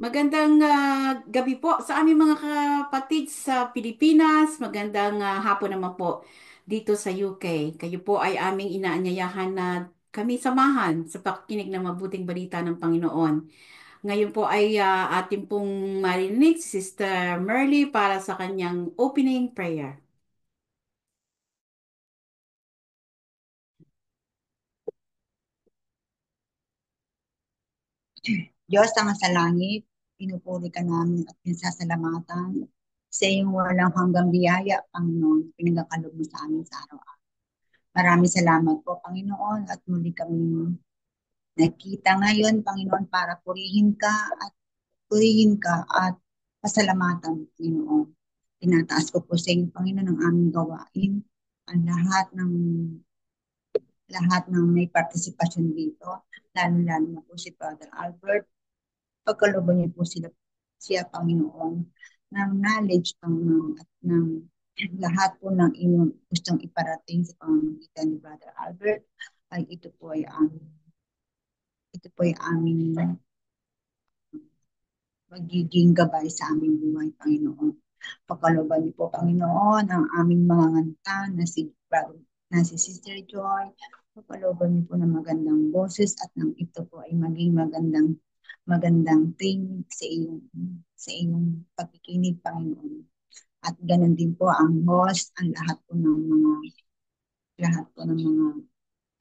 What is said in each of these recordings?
Magandang gabi po sa aming mga kapatid sa Pilipinas. Magandang hapon naman po dito sa UK. Kayo po ay aming inaanyayahan na kami samahan sa pakikinig ng mabuting balita ng Panginoon. Ngayon po ay ating pong marinig si Sister Merly para sa kanyang opening prayer. Diyos ang sa langit, pinupuri ka namin at pinasasalamatan sa iyong walang hanggang biyaya, Panginoon, pinagkakalob mo sa amin sa araw-araw. Maraming salamat po, Panginoon, at muli kami nakita ngayon, Panginoon, para purihin ka at pasalamatan, Panginoon. Tinataas ko po sa inyo, Panginoon, ang aming gawain, ang lahat ng may partisipasyon dito, lalo-lalo na po si Father Albert. Pagkalooban niyo po siya, Panginoon, ng knowledge, Panginoon, at ng lahat po ng inyong gustong iparating sa pamamagitan ni Brother Albert, ay ito po ay aming magiging gabay sa aming buhay, Panginoon. Pagkalooban niyo po, Panginoon, ang aming mga nganta na si Sister Joy. Pagkalooban niyo po ng magandang boses at nang ito po ay maging magandang training sa iyong pakikinig, Panginoon. At ganun din po ang host, ang lahat po ng mga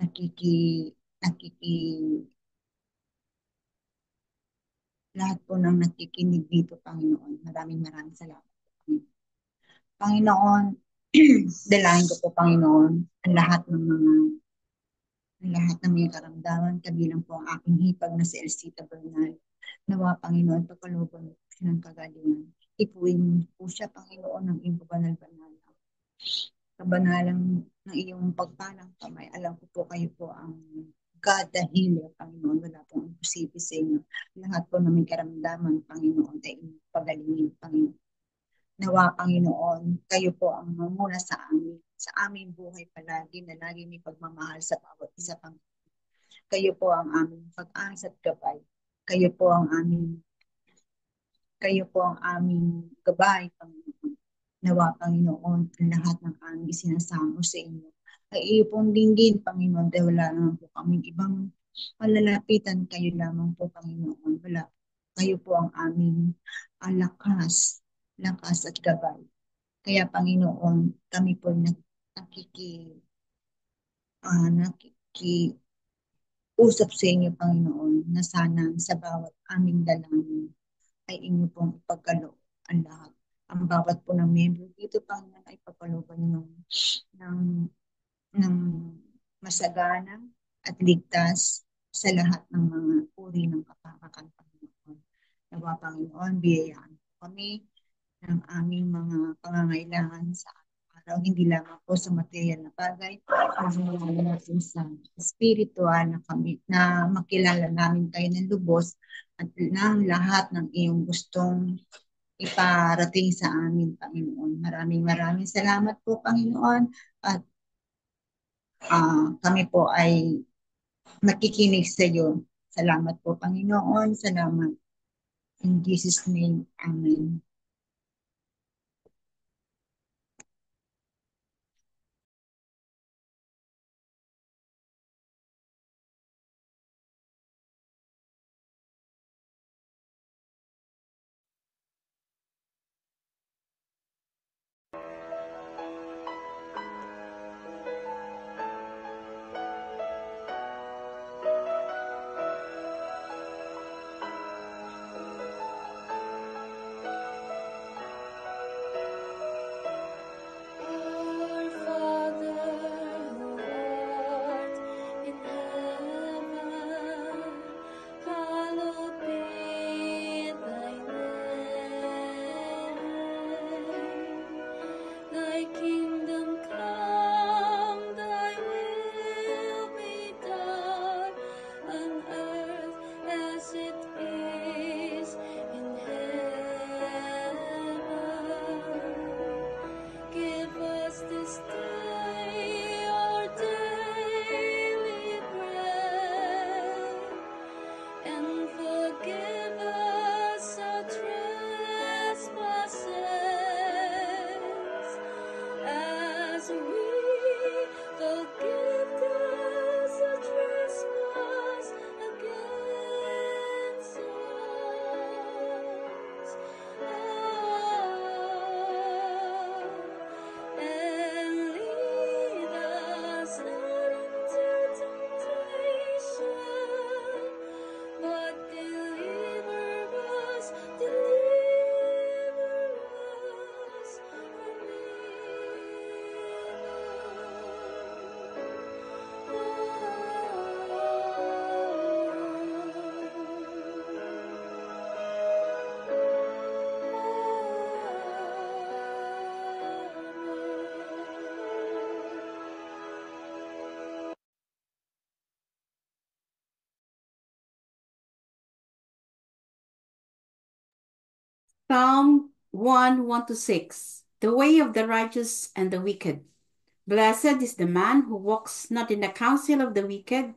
nakiki nakiki lahat po ng nakikinig dito, Panginoon. Maraming maraming salamat po, Panginoon. Panginoon, dalayan ko po, Panginoon, ang lahat ng mga karamdaman, kabilang po ang aking hipag na si Elcita Bernal. Nawa, Panginoon, pagkalooban mo po siya ng kagalingan. Ipuin mo po siya, Panginoon, ng iyong kabanal-banal. Kabanalang ng iyong pagpalang kamay. Alam ko po kayo po ang God the healer, Panginoon. Wala pong imposible sa inyo. Lahat po na may karamdaman, Panginoon, ay inyong pagalingin, Panginoon. Nawa, Panginoon, kayo po ang mamuna sa aming buhay palagi na lagi may pagmamahal sa bawat isa, Panginoon. Kayo po ang aming pag-asa at gabay. Kayo po ang aming Kayo po ang aming gabay, Panginoon. Nawa, Panginoon, ang lahat ng aming isinasamo sa inyo ay iyo pong dinggin, Panginoon, dahil wala naman po kaming ibang malalapitan. Kayo lamang po, Panginoon. Kayo po ang aming lakas at gabay. Kaya, Panginoon, kami po nakikiusap sa inyo, Panginoon, na sana sa bawat aming dalangin ay inyo pong ipagkaloob ang lahat. Ang bawat po ng membro dito, Panginoon, ay pagkalooban ng, ng masagana at ligtas sa lahat ng mga uri ng kapakakan, Panginoon. Nawa, Panginoon, biyayaan po kami ng aming mga pangangailangan sa araw, hindi lamang po sa material na bagay, kundi natin sa spiritual na kami, na makilala namin kayo ng lubos at ng lahat ng iyong gustong iparating sa amin, Panginoon. Maraming maraming salamat po, Panginoon. At kami po ay nakikinig sa iyo. Salamat po, Panginoon. Salamat. In Jesus' name, Amen. Our Father who art in heaven, hallowed be thy name. Thy kingdom come, thy will be done on earth as it is in heaven. Give us this day our daily bread, and forgive us Psalm 1, 1 to 6. The way of the righteous and the wicked. Blessed is the man who walks not in the counsel of the wicked,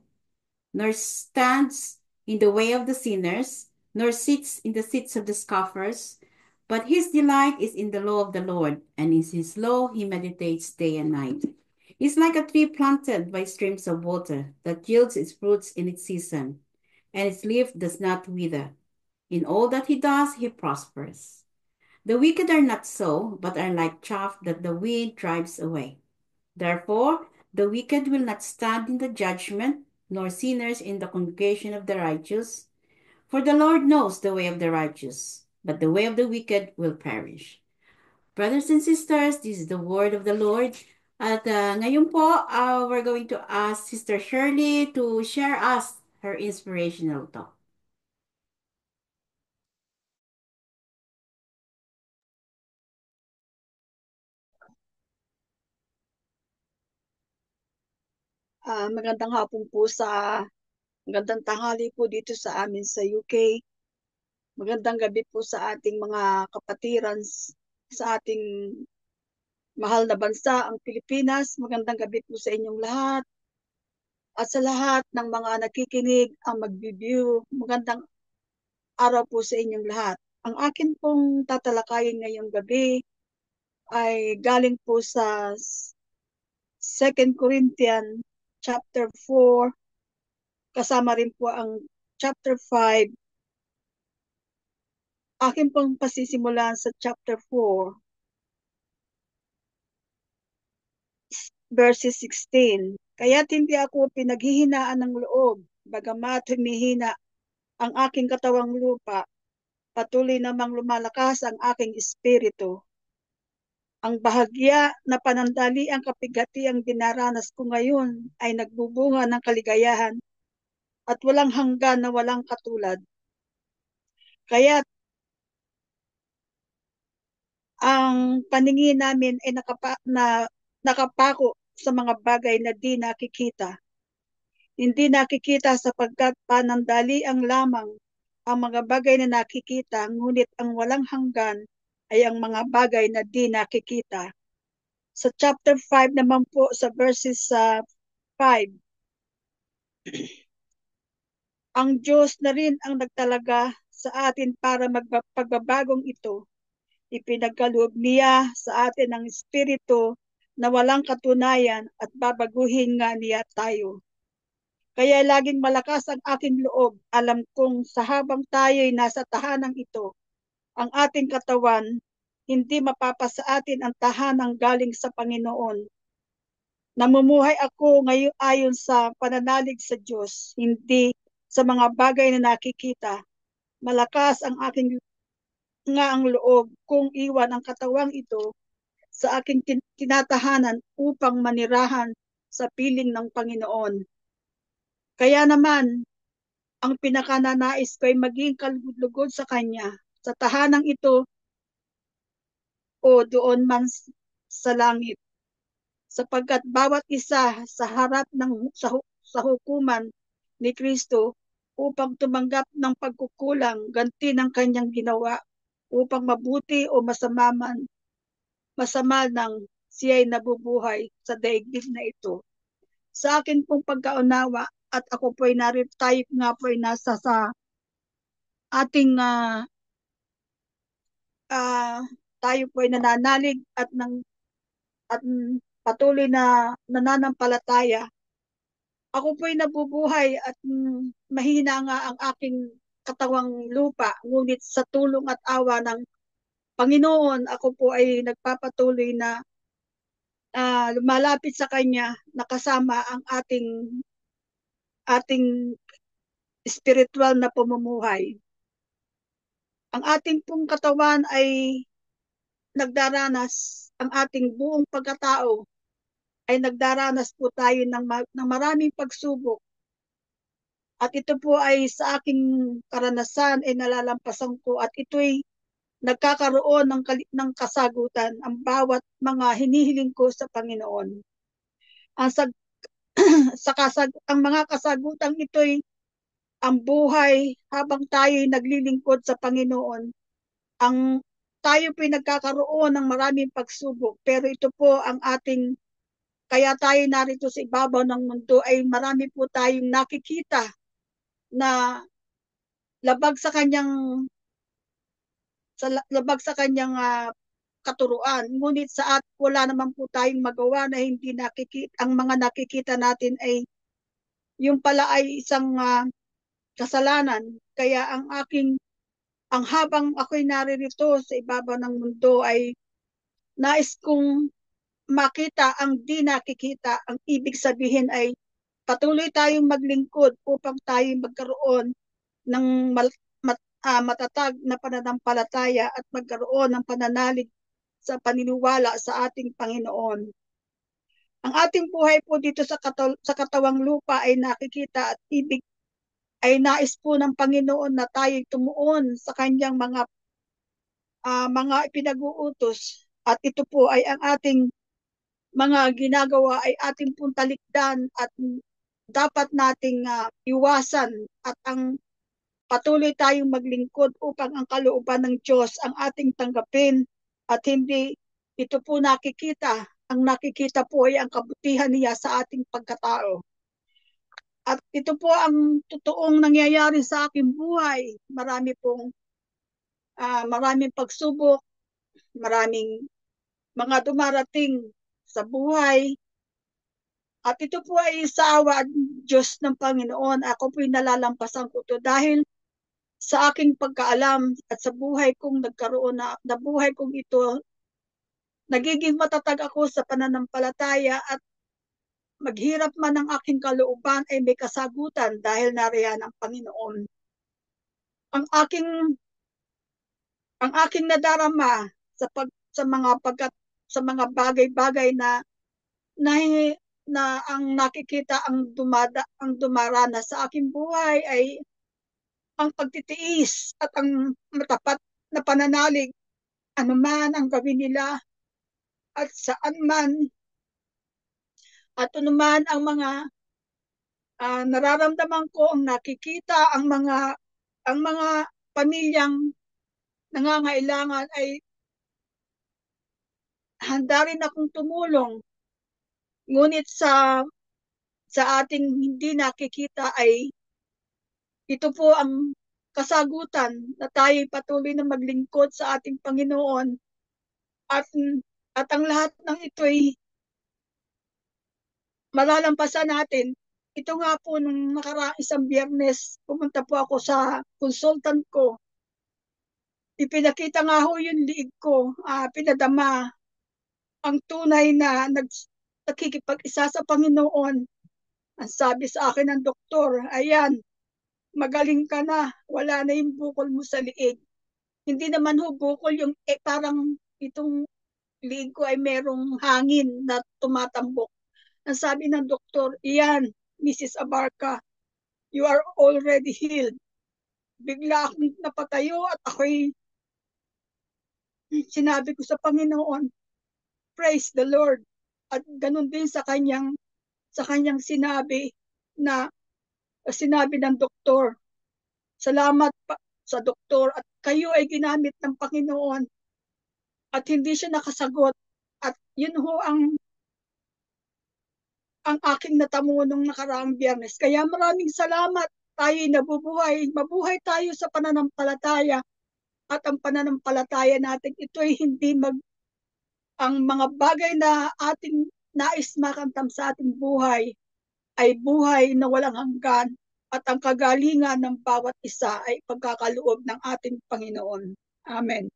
nor stands in the way of the sinners, nor sits in the seats of the scoffers. But his delight is in the law of the Lord, and in his law he meditates day and night. He is like a tree planted by streams of water that yields its fruits in its season, and its leaf does not wither. In all that he does, he prospers. The wicked are not so, but are like chaff that the wind drives away. Therefore, the wicked will not stand in the judgment, nor sinners in the congregation of the righteous. For the Lord knows the way of the righteous, but the way of the wicked will perish. Brothers and sisters, this is the word of the Lord. At ngayon po, we're going to ask Sister Shirley to share us her inspirational talk. Magandang tanghali po dito sa amin sa UK. Magandang gabi po sa ating mga kapatiran sa ating mahal na bansa, ang Pilipinas. Magandang gabi po sa inyong lahat. At sa lahat ng mga nakikinig, ang mag-view, magandang araw po sa inyong lahat. Ang akin pong tatalakayin ngayong gabi ay galing po sa 2 Corinthians chapter 4, kasama rin po ang chapter 5. Akin pong pasisimulan sa chapter 4, verses 16. Kaya't hindi ako pinaghihinaan ng loob, bagamat humihina ang aking katawang lupa, patuloy namang lumalakas ang aking espiritu. Ang bahagya na panandali ang kapigati ang dinaranas ko ngayon ay nagbubunga ng kaligayahan at walang hanggan na walang katulad. Kaya ang paningin namin ay nakapako sa mga bagay na di nakikita. Hindi nakikita sapagkat panandalian lamang ang mga bagay na nakikita, ngunit ang walang hanggan ay ang mga bagay na di nakikita. Sa chapter 5 naman po, sa verses 5, ang Diyos na rin ang nagtalaga sa atin para magpagbabagong ito. Ipinagkaloob niya sa atin ang espiritu na walang katunayan at babaguhin nga niya tayo. Kaya laging malakas ang aking loob. Alam kong sa habang tayo'y nasa tahanang ito, ang ating katawan, hindi mapapasa atin ang tahanang galing sa Panginoon. Namumuhay ako ngayon ayon sa pananalig sa Diyos, hindi sa mga bagay na nakikita. Malakas ang aking ang loob kung iwan ang katawang ito sa aking tinatahanan upang manirahan sa piling ng Panginoon. Kaya naman, ang pinakananais ko ay maging kalugod-lugod sa Kanya, sa tahanang ito o doon man sa langit. Sapagkat bawat isa sa harap sa hukuman ni Kristo upang tumanggap ng pagkukulang ganti ng Kanyang ginawa upang mabuti o masama nang siya'y nabubuhay sa daigdig na ito. Sa akin pong pagkaunawa, at ako po ay tayo nga po ay nasa sa ating tayo po ay nananalig at patuloy na nananampalataya. Ako po ay nabubuhay at mahina nga ang aking katawang lupa, ngunit sa tulong at awa ng Panginoon, ako po ay nagpapatuloy na lumalapit sa Kanya, nakasama ang ating spiritual na pamumuhay. Ang ating pong katawan ay nagdaranas, ang ating buong pagkatao ay nagdaranas po tayo ng maraming pagsubok. At ito po ay sa aking karanasan ay nalalampasan ko at ito'y nagkakaroon ng kasagutan ang bawat mga hinihiling ko sa Panginoon. Ang mga kasagutang ito'y ang buhay habang tayo'y naglilingkod sa Panginoon ang tayo po'y nagkakaroon ng maraming pagsubok, pero ito po ang ating, kaya tayo narito sa ibabaw ng mundo ay marami po tayong nakikita na labag sa kanyang labag sa kanyang katuruan. Ngunit sa at wala naman po tayong magawa na hindi nakikita, ang mga nakikita natin ay yung pala ay isang kasalanan. Kaya ang habang ako'y naririto sa ibabaw ng mundo ay nais kong makita ang di nakikita. Ang ibig sabihin ay patuloy tayong maglingkod upang tayo magkaroon ng matatag na pananampalataya at magkaroon ng pananalig sa paniniwala sa ating Panginoon. Ang ating buhay po dito sa katawang lupa ay nakikita at ibig ay nais po ng Panginoon na tayo tumuon sa kanyang mga ipinag-uutos. At ito po ay ang ating mga ginagawa ay ating pong talikdan at dapat nating iwasan at ang patuloy tayong maglingkod upang ang kalooban ng Diyos ang ating tanggapin at hindi ito po nakikita. Ang nakikita po ay ang kabutihan niya sa ating pagkatao. At ito po ang totoong nangyayari sa aking buhay. Maraming pagsubok, maraming mga dumarating sa buhay. At ito po ay sa awa at Diyos ng Panginoon. Ako po'y nalalampasan ko to dahil sa aking pagkaalam at sa buhay kong nagkaroon na buhay kong ito, nagiging matatag ako sa pananampalataya at maghirap man ang aking kalooban ay may kasagutan dahil nariyan ang Panginoon. Ang aking nadarama sa mga bagay-bagay na, na ang nakikita ang dumarana sa aking buhay ay ang pagtitiis at ang matapat na pananalig anuman ang gawin nila at saan man at anuman ang mga nararamdaman ko ang nakikita ang mga pamilyang nangangailangan ay handa rin akong tumulong. Ngunit sa ating hindi nakikita ay ito po ang kasagutan na tayo patuloy na maglingkod sa ating Panginoon at ang lahat ng ito ay malalampasan natin. Ito nga po nung nakaraang isang Biyernes, pumunta po ako sa consultant ko. Ipinakita nga ho yung liig ko, pinadama ang tunay na nakikipag-isa sa Panginoon. Ang sabi sa akin ng doktor, ayan, magaling ka na, wala na yung bukol mo sa liig. Hindi naman ho bukol yung parang itong liig ko ay merong hangin na tumatambok. Ang sabi ng doktor, iyan, Mrs. Abarca, you are already healed. Bigla akong napatayo at ako'y sinabi ko sa Panginoon, praise the Lord. At ganun din sa kanyang sinabi ng doktor, salamat sa doktor at kayo ay ginamit ng Panginoon at hindi siya nakasagot. At yun ho ang aking natamo nung nakaraang Biyernes. Kaya maraming salamat. Tayo nabubuhay. Mabuhay tayo sa pananampalataya. At ang pananampalataya natin, ito ay hindi ang mga bagay na ating nais makamtam sa ating buhay ay buhay na walang hanggan at ang kagalingan ng bawat isa ay pagkakaloob ng ating Panginoon. Amen.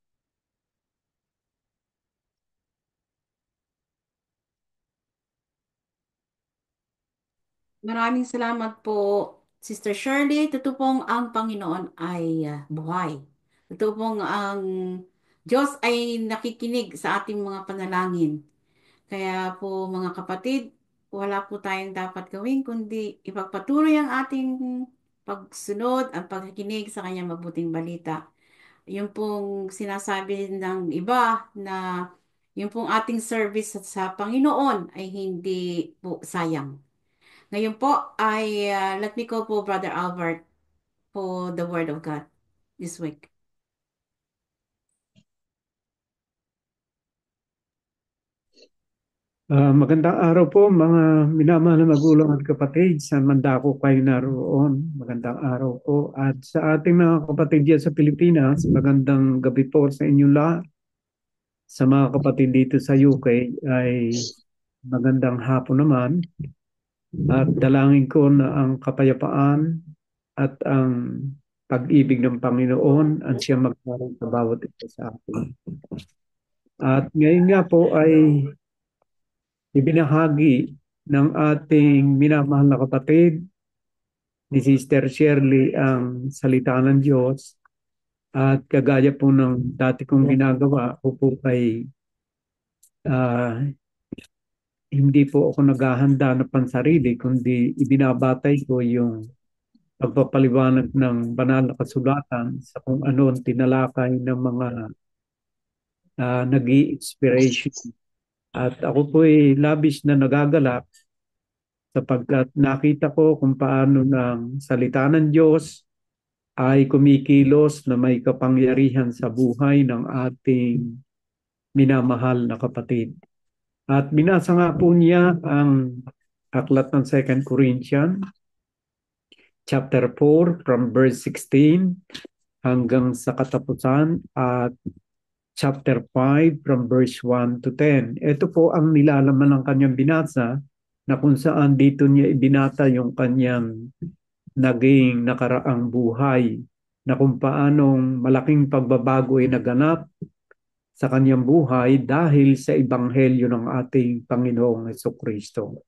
Maraming salamat po, Sister Shirley. Totoo pong ang Panginoon ay buhay. Totoo pong ang Diyos ay nakikinig sa ating mga panalangin. Kaya po mga kapatid, wala po tayong dapat gawin kundi ipagpatuloy ang ating pagsunod at pagkikinig sa kanyang mabuting balita. Yung pong sinasabi ng iba na yung pong ating service sa Panginoon ay hindi po sayang. Ngayon po ay let me call po Brother Albert for the Word of God this week. Magandang araw po mga minamahal na magulang at kapatid. Saan man dako kayo naroon, magandang araw po. At sa ating mga kapatid dyan sa Pilipinas, magandang gabi po sa inyo lahat. Sa mga kapatid dito sa UK ay magandang hapon naman. At dalangin ko na ang kapayapaan at ang pag-ibig ng Panginoon ang siyang magkaroon sa bawat isa sa atin. At ngayon nga po ay ibinahagi ng ating minamahal na kapatid ni Sister Shirley ang salita ng Diyos. At kagaya po ng dati kong ginagawa, ako po ay hindi po ako naghahanda na pansarili, kundi ibinabatay ko yung pagpapaliwanag ng banal na kasulatan sa kung ano ang tinalakay ng mga nag-i-inspiration. At ako po ay labis na nagagalak sapagkat nakita ko kung paano ng salita ng Diyos ay kumikilos na may kapangyarihan sa buhay ng ating minamahal na kapatid. At binasa nga po niya ang aklat ng 2 Corinthians, chapter 4, from verse 16 hanggang sa katapusan, at chapter 5, from verse 1 to 10. Ito po ang nilalaman ng kanyang binasa, na kung saan dito niya ibinata yung kanyang naging nakaraang buhay, na kung paanong malaking pagbabago ay naganap sa kanyang buhay dahil sa ebanghelyo ng ating Panginoong Jesucristo.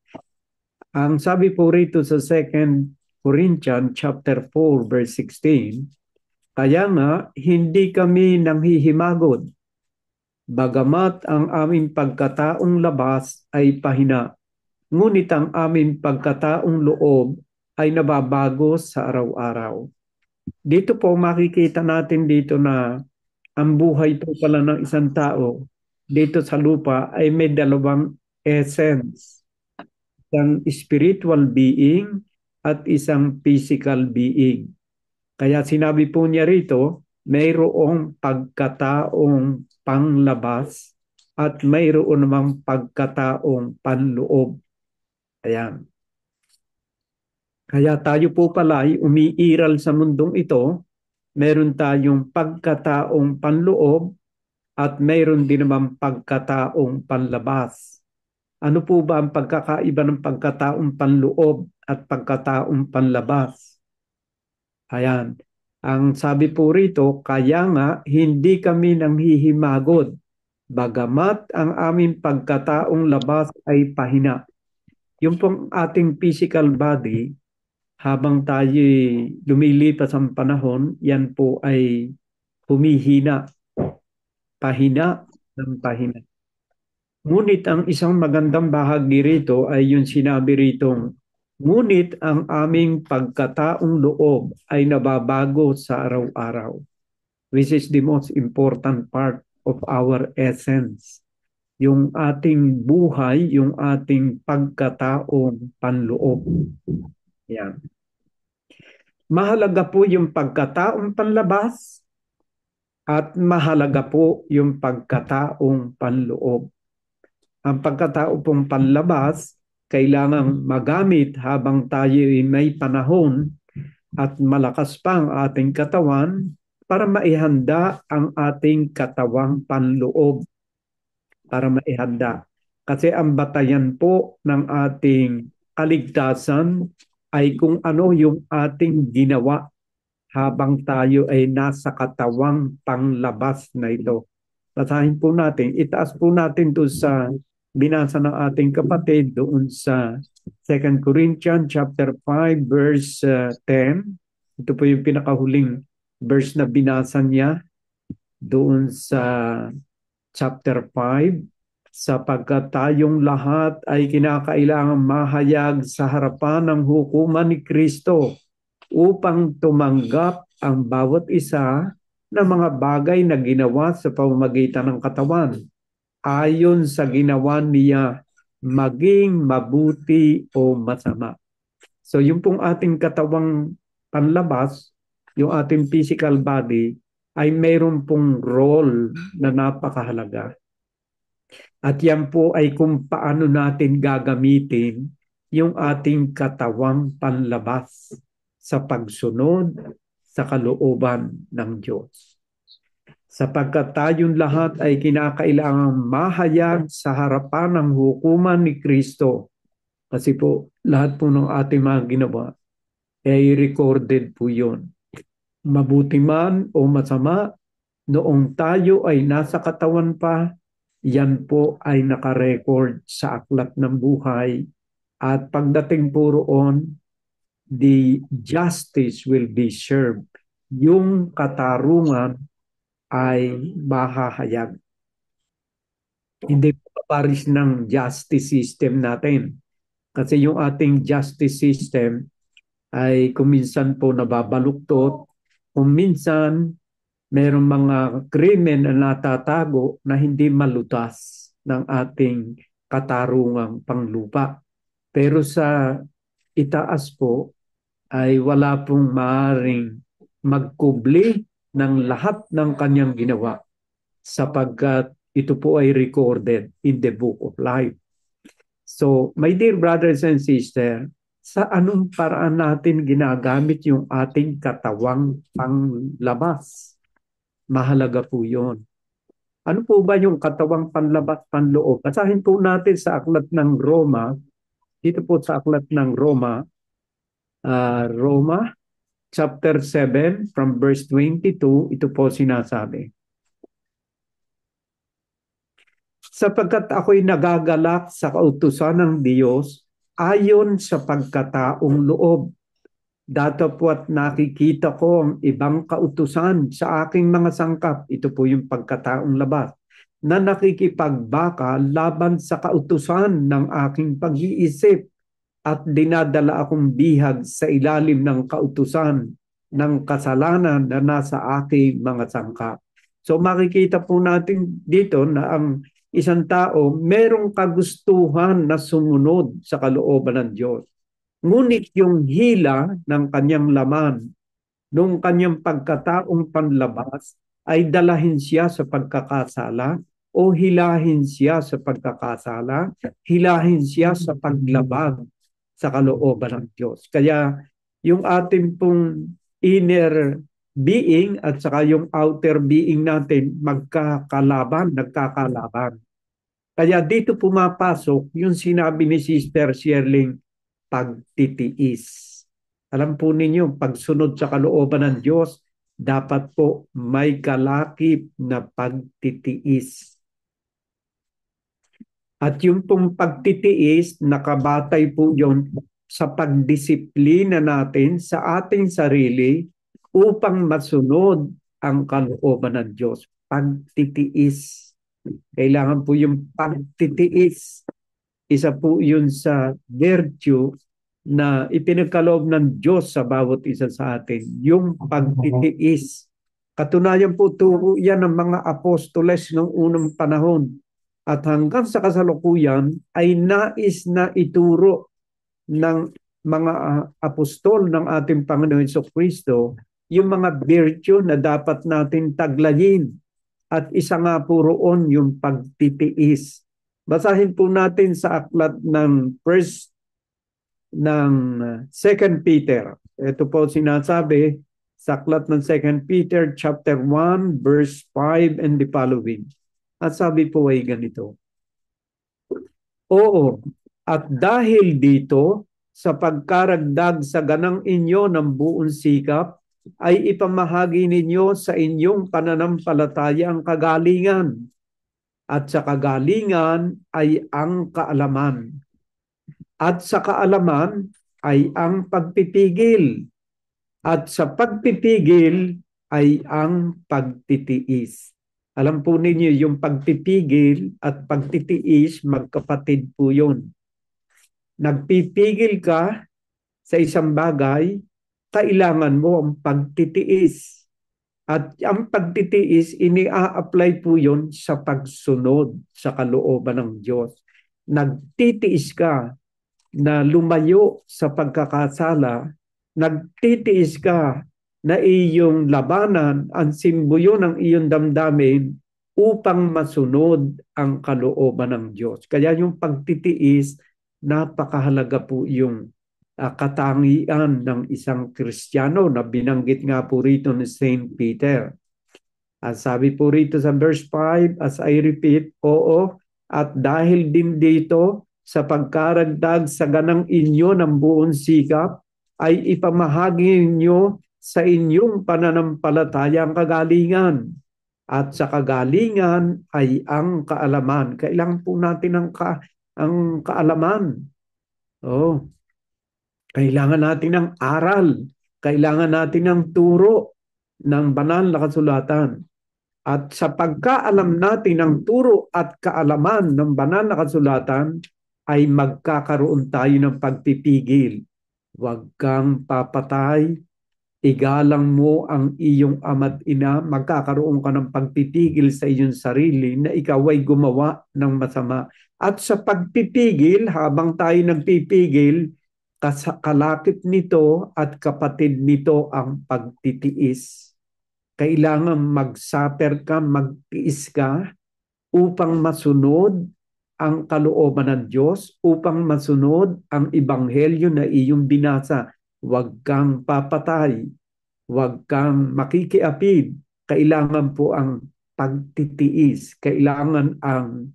Ang sabi po rito sa 2 Corinthians chapter 4 verse 16, kaya nga hindi kami nanghihimagod, bagamat ang aming pagkataong labas ay pahina, ngunit ang aming pagkataong loob ay nababago sa araw-araw. Dito po makikita natin dito na ang buhay po pala ng isang tao dito sa lupa ay may dalawang essence. Isang spiritual being at isang physical being. Kaya sinabi po niya rito, mayroong pagkataong panglabas at mayroon namang pagkataong panloob. Ayan. Kaya tayo po pala ay umiiral sa mundong ito. Meron tayong pagkataong panloob at mayroon din naman pagkataong panlabas. Ano po ba ang pagkakaiba ng pagkataong panloob at pagkataong panlabas? Ayan. Ang sabi po rito, kaya nga hindi kami nanghihimagod, bagamat ang aming pagkataong labas ay pahina. Yung pong ating physical body, habang tayo lumilipas ang panahon, yan po ay humihina, pahina ng pahina. Ngunit ang isang magandang bahagi rito ay yung sinabi rito, ngunit ang aming pagkataong loob ay nababago sa araw-araw, which is the most important part of our essence. Yung ating buhay, yung ating pagkataong panloob. Yan. Mahalaga po yung pagkataong panlabas at mahalaga po yung pagkataong panloob. Ang pagkatao pong panlabas, kailangang magamit habang tayo may panahon at malakas pa ang ating katawan para maihanda ang ating katawang panloob. Para maihanda. Kasi ang batayan po ng ating kaligtasan ay kung ano yung ating ginawa habang tayo ay nasa katawang panglabas na ito. Basahin po natin, itaas po natin doon sa binasa ng ating kapatid doon sa 2 Corinthians chapter 5 verse 10. Ito po yung pinakahuling verse na binasa niya doon sa chapter 5. Sapagkat tayong lahat ay kinakailangang mahayag sa harapan ng hukuman ni Kristo upang tumanggap ang bawat isa ng mga bagay na ginawa sa pamamagitan ng katawan ayon sa ginawa niya, maging mabuti o masama. So yung pong ating katawang panlabas, yung ating physical body, ay mayroon pong role na napakahalaga. At yan po ay kung paano natin gagamitin yung ating katawang panlabas sa pagsunod sa kalooban ng Diyos. Sapagkat tayong lahat ay kinakailangang mahayag sa harapan ng hukuman ni Kristo. Kasi po, lahat po ng ating mga ginawa ay recorded po yun. Mabuti man o masama, noong tayo ay nasa katawan pa, yan po ay nakarecord sa aklat ng buhay. At pagdating po roon, the justice will be served. Yung katarungan ay mahahayag. Hindi po paris ng justice system natin. Kasi yung ating justice system ay kuminsan po nababaluktot, kuminsan mayroong mga krimen na natatago na hindi malutas ng ating katarungang panglupa. Pero sa itaas po ay wala pong maaaring magkubli ng lahat ng kanyang ginawa sapagkat ito po ay recorded in the book of life. So, my dear brothers and sisters, sa anong paraan natin ginagamit yung ating katawang panglabas? Mahalaga po yun. Ano po ba yung katawang panlabas, panloob? Basahin po natin sa aklat ng Roma, dito po sa aklat ng Roma, Roma chapter 7 from verse 22, ito po sinasabi. Sapagkat ako'y nagagalak sa kautusan ng Diyos ayon sa pagkataong loob. Datapwat nakikita ko ang ibang kautusan sa aking mga sangkap. Ito po yung pagkataong labas na nakikipagbaka laban sa kautusan ng aking pag-iisip at dinadala akong bihag sa ilalim ng kautusan ng kasalanan na nasa aking mga sangkap. So makikita po natin dito na ang isang tao merong kagustuhan na sumunod sa kalooban ng Diyos. Ngunit yung hila ng kanyang laman, nung kanyang pagkataong panlabas, ay dalahin siya sa pagkakasala o hilahin siya sa pagkakasala, hilahin siya sa paglabag sa kalooban ng Diyos. Kaya yung ating pong inner being at saka yung outer being natin magkakalaban, nagkakalaban. Kaya dito pumapasok yung sinabi ni Sister Sherling, pagtitiis. Alam po ninyo, pagsunod sa kalooban ng Diyos, dapat po may kalakip na pagtitiis. At yung pong pagtitiis, nakabatay po yon sa pagdisiplina natin sa ating sarili upang masunod ang kalooban ng Diyos. Pagtitiis. Kailangan po yung pagtitiis. Isa po yun sa virtue na ipinagkaloob ng Diyos sa bawat isa sa atin. Yung pagtitiis. Katunayan po turo yan ng mga apostoles ng unang panahon. At hanggang sa kasalukuyan ay nais na ituro ng mga apostol ng ating Panginoon Jesucristo yung mga virtue na dapat natin taglayin. At isa nga po roon yung pagtitiis. Basahin po natin sa aklat ng 2 Peter. Ito po sinasabi sa aklat ng 2 Peter chapter 1 verse 5 and the following. At sabi po ay ganito. Oo, at dahil dito sa pagkaragdag sa ganang inyo ng buong sikap, ay ipamahagi ninyo sa inyong pananampalataya ang kagalingan. At sa kagalingan ay ang kaalaman. At sa kaalaman ay ang pagpipigil. At sa pagpipigil ay ang pagtitiis. Alam po ninyo yung pagpipigil at pagtitiis, magkapatid po yun. Nagpipigil ka sa isang bagay, kailangan mo ang pagtitiis. At ang pagtitiis, ini-apply po yun sa pagsunod sa kalooban ng Diyos. Nagtitiis ka na lumayo sa pagkakasala, nagtitiis ka na iyong labanan, ang simboyo ng iyong damdamin upang masunod ang kalooban ng Diyos. Kaya yung pagtitiis, napakahalaga po yung katangian ng isang Kristiyano na binanggit nga po rito ni Saint Peter. At sabi po rito sa verse 5, as I repeat, oo, at dahil din dito sa pagkaragdag sa ganang inyo ng buong sikap, ay ipamahagi ninyo sa inyong pananampalataya ang kagalingan. At sa kagalingan ay ang kaalaman. Kailangan po natin ang kaalaman. Oh, kailangan natin ng aral. Kailangan natin ng turo ng banal na kasulatan. At sa pagkaalam natin ng turo at kaalaman ng banal na kasulatan, ay magkakaroon tayo ng pagpipigil. Huwag kang papatay, igalang mo ang iyong ama't ina, magkakaroon ka ng pagpipigil sa iyong sarili na ikaw ay gumawa ng masama. At sa pagpipigil, habang tayo nagpipigil, kalakip nito at kapatid nito ang pagtitiis. Kailangan mag-suffer ka, magtiis ka upang masunod ang kalooban ng Diyos, upang masunod ang ebanghelyo na iyong binasa. Huwag kang papatay, huwag kang makikiapid. Kailangan po ang pagtitiis, kailangan ang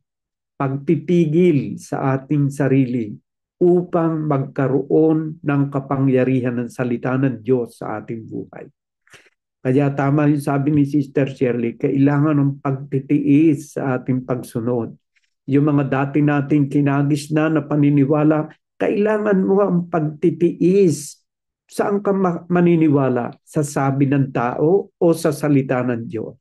pagpipigil sa ating sarili upang magkaroon ng kapangyarihan ng salita ng Diyos sa ating buhay. Kaya tama yung sabi ni Sister Shirley, kailangan ng pagtitiis sa ating pagsunod. Yung mga dati nating kinagis na paniniwala, kailangan mo ang pagtitiis. Saan ka maniniwala? Sa sabi ng tao o sa salita ng Diyos?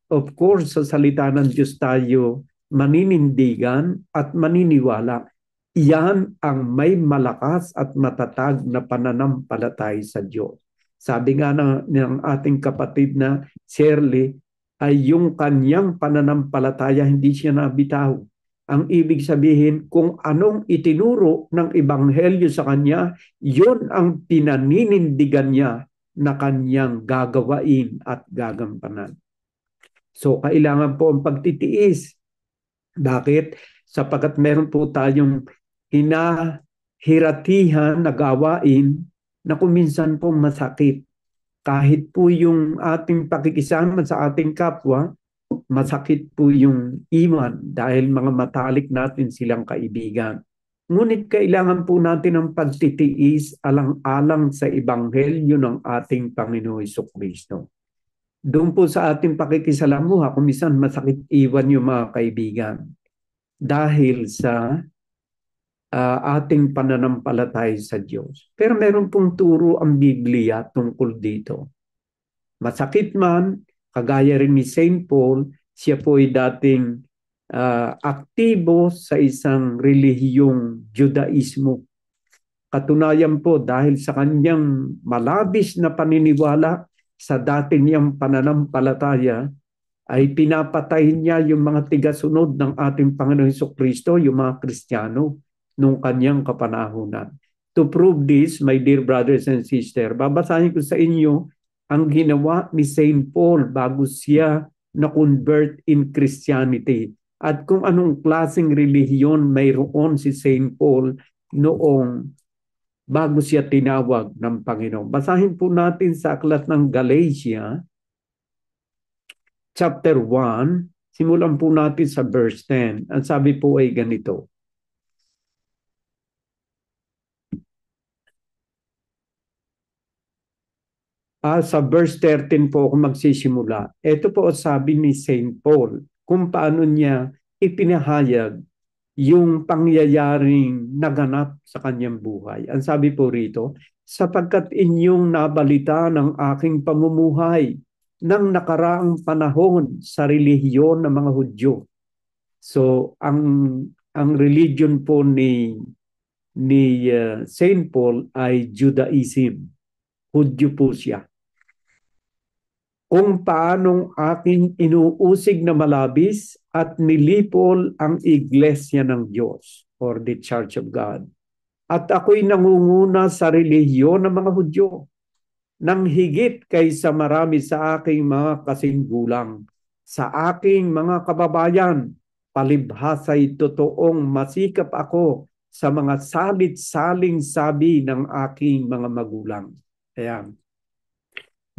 Of course, sa salita ng Diyos tayo maninindigan at maniniwala. Iyan ang may malakas at matatag na pananampalataya sa Diyos. Sabi nga ng ating kapatid na Shirley, ay yung kanyang pananampalataya hindi siya nabitaw. Ang ibig sabihin, kung anong itinuro ng ebanghelyo sa kanya, yun ang pinaninindigan niya na kanyang gagawain at gagampanan. So, kailangan po ang pagtitiis. Bakit? Sapagkat meron po tayong hinahiratihan na gawain na kuminsan po masakit. Kahit po yung ating pakikisama sa ating kapwa, masakit po yung iwan dahil mga matalik natin silang kaibigan. Ngunit kailangan po natin ang pagtitiis alang-alang sa ebanghelyo ng ating Panginoon Jesucristo. Doon po sa ating pakikisalamuha, kuminsan masakit iwan yung mga kaibigan dahil sa ating pananampalataya sa Diyos. Pero meron pong turo ang Biblia tungkol dito. Masakit man, kagaya rin ni St. Paul, siya po ay dating aktibo sa isang relihiyong Judaismo. Katunayan po dahil sa kanyang malabis na paniniwala sa dati niyang pananampalataya, ay pinapatay niya yung mga tigasunod ng ating Panginoon Jesucristo, yung mga Kristiyano, nung kanyang kapanahunan. To prove this, my dear brothers and sisters, babasahin ko sa inyo ang ginawa ni St. Paul bago siya na-convert in Christianity at kung anong klaseng relihiyon mayroon si St. Paul noong bago siya tinawag ng Panginoon. Basahin po natin sa aklat ng Galatia, chapter 1, simulan po natin sa verse 10. Ang sabi po ay ganito. Sa verse 13 po ako magsisimula. Ito po ang sabi ni St. Paul kung paano niya ipinahayag yung pangyayaring naganap sa kanyang buhay. Ang sabi po rito, sapagkat inyong nabalita ng aking pamumuhay ng nakaraang panahon sa relihiyon ng mga Hudyo. So, ang religion po ni St. Paul ay Judaism. Hudyo po siya. Kung paanong aking inuusig na malabis at nilipol ang iglesia ng Diyos or the Church of God. At ako'y nangunguna sa relihiyon ng mga Hudyo nang higit kaysa marami sa aking mga kasinggulang Sa aking mga kababayan, palibhasa'y totoong masikap ako sa mga salit-saling sabi ng aking mga magulang. Ayan.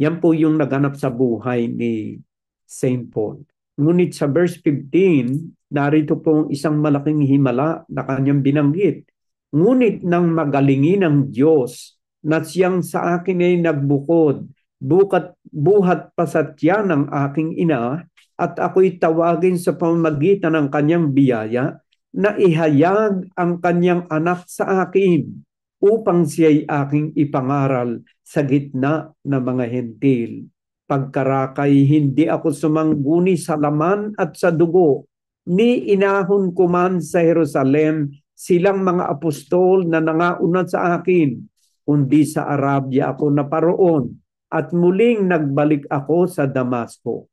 Yan po yung naganap sa buhay ni St. Paul. Ngunit sa verse 15, narito pong isang malaking himala na kanyang binanggit. Ngunit nang magalingin ng Diyos na siyang sa akin ay nagbukod, buhat pa sa tiyan ng aking ina, at ako'y tawagin sa pamamagitan ng kanyang biyaya na ihayag ang kanyang anak sa akin upang siya'y aking ipangaral sa gitna ng mga hentil. Pagkarakay, hindi ako sumangguni sa laman at sa dugo, ni inahon ko man sa Jerusalem silang mga apostol na nangauna sa akin, kundi sa Arabia ako naparoon, at muling nagbalik ako sa Damasco.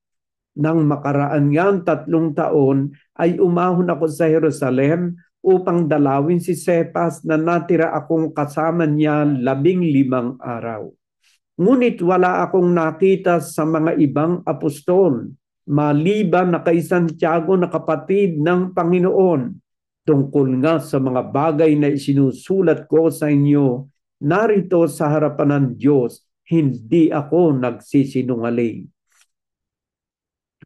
Nang makaraan nga 3 taon, ay umahon ako sa Jerusalem upang dalawin si Cephas na natira akong kasama niya 15 araw. Ngunit wala akong nakita sa mga ibang apostol, maliban na kay Santiago na kapatid ng Panginoon. Tungkol nga sa mga bagay na isinusulat ko sa inyo, narito sa harapan ng Diyos, hindi ako nagsisinungaling.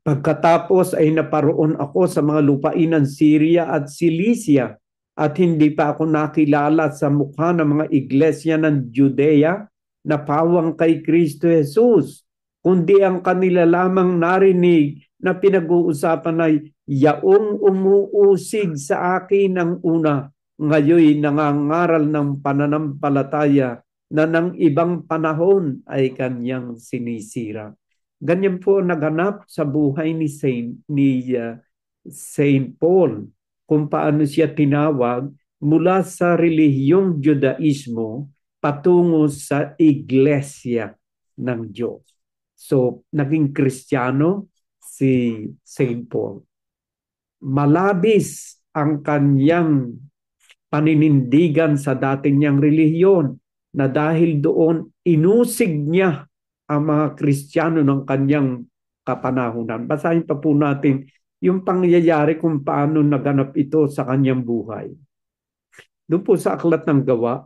Pagkatapos ay naparoon ako sa mga lupain ng Syria at Cilicia, at hindi pa ako nakilala sa mukha ng mga iglesia ng Judea na pawang kay Kristo Jesus, kundi ang kanila lamang narinig na pinag-uusapan ay yaong umuusig sa akin ng una, ngayon nangangaral ng pananampalataya na ng ibang panahon ay kanyang sinisira. Ganyan po naganap sa buhay ni Saint Paul, kung paano siya tinawag mula sa relihiyong Judaismo patungo sa iglesia ng Diyos. So, naging Kristiyano si Saint Paul. Malabis ang kanyang paninindigan sa dating niyang relihiyon, na dahil doon inusig niya ang mga Kristiyano ng kanyang kapanahunan. Basahin pa po natin yung pangyayari kung paano naganap ito sa kanyang buhay. Doon po sa Aklat ng Gawa,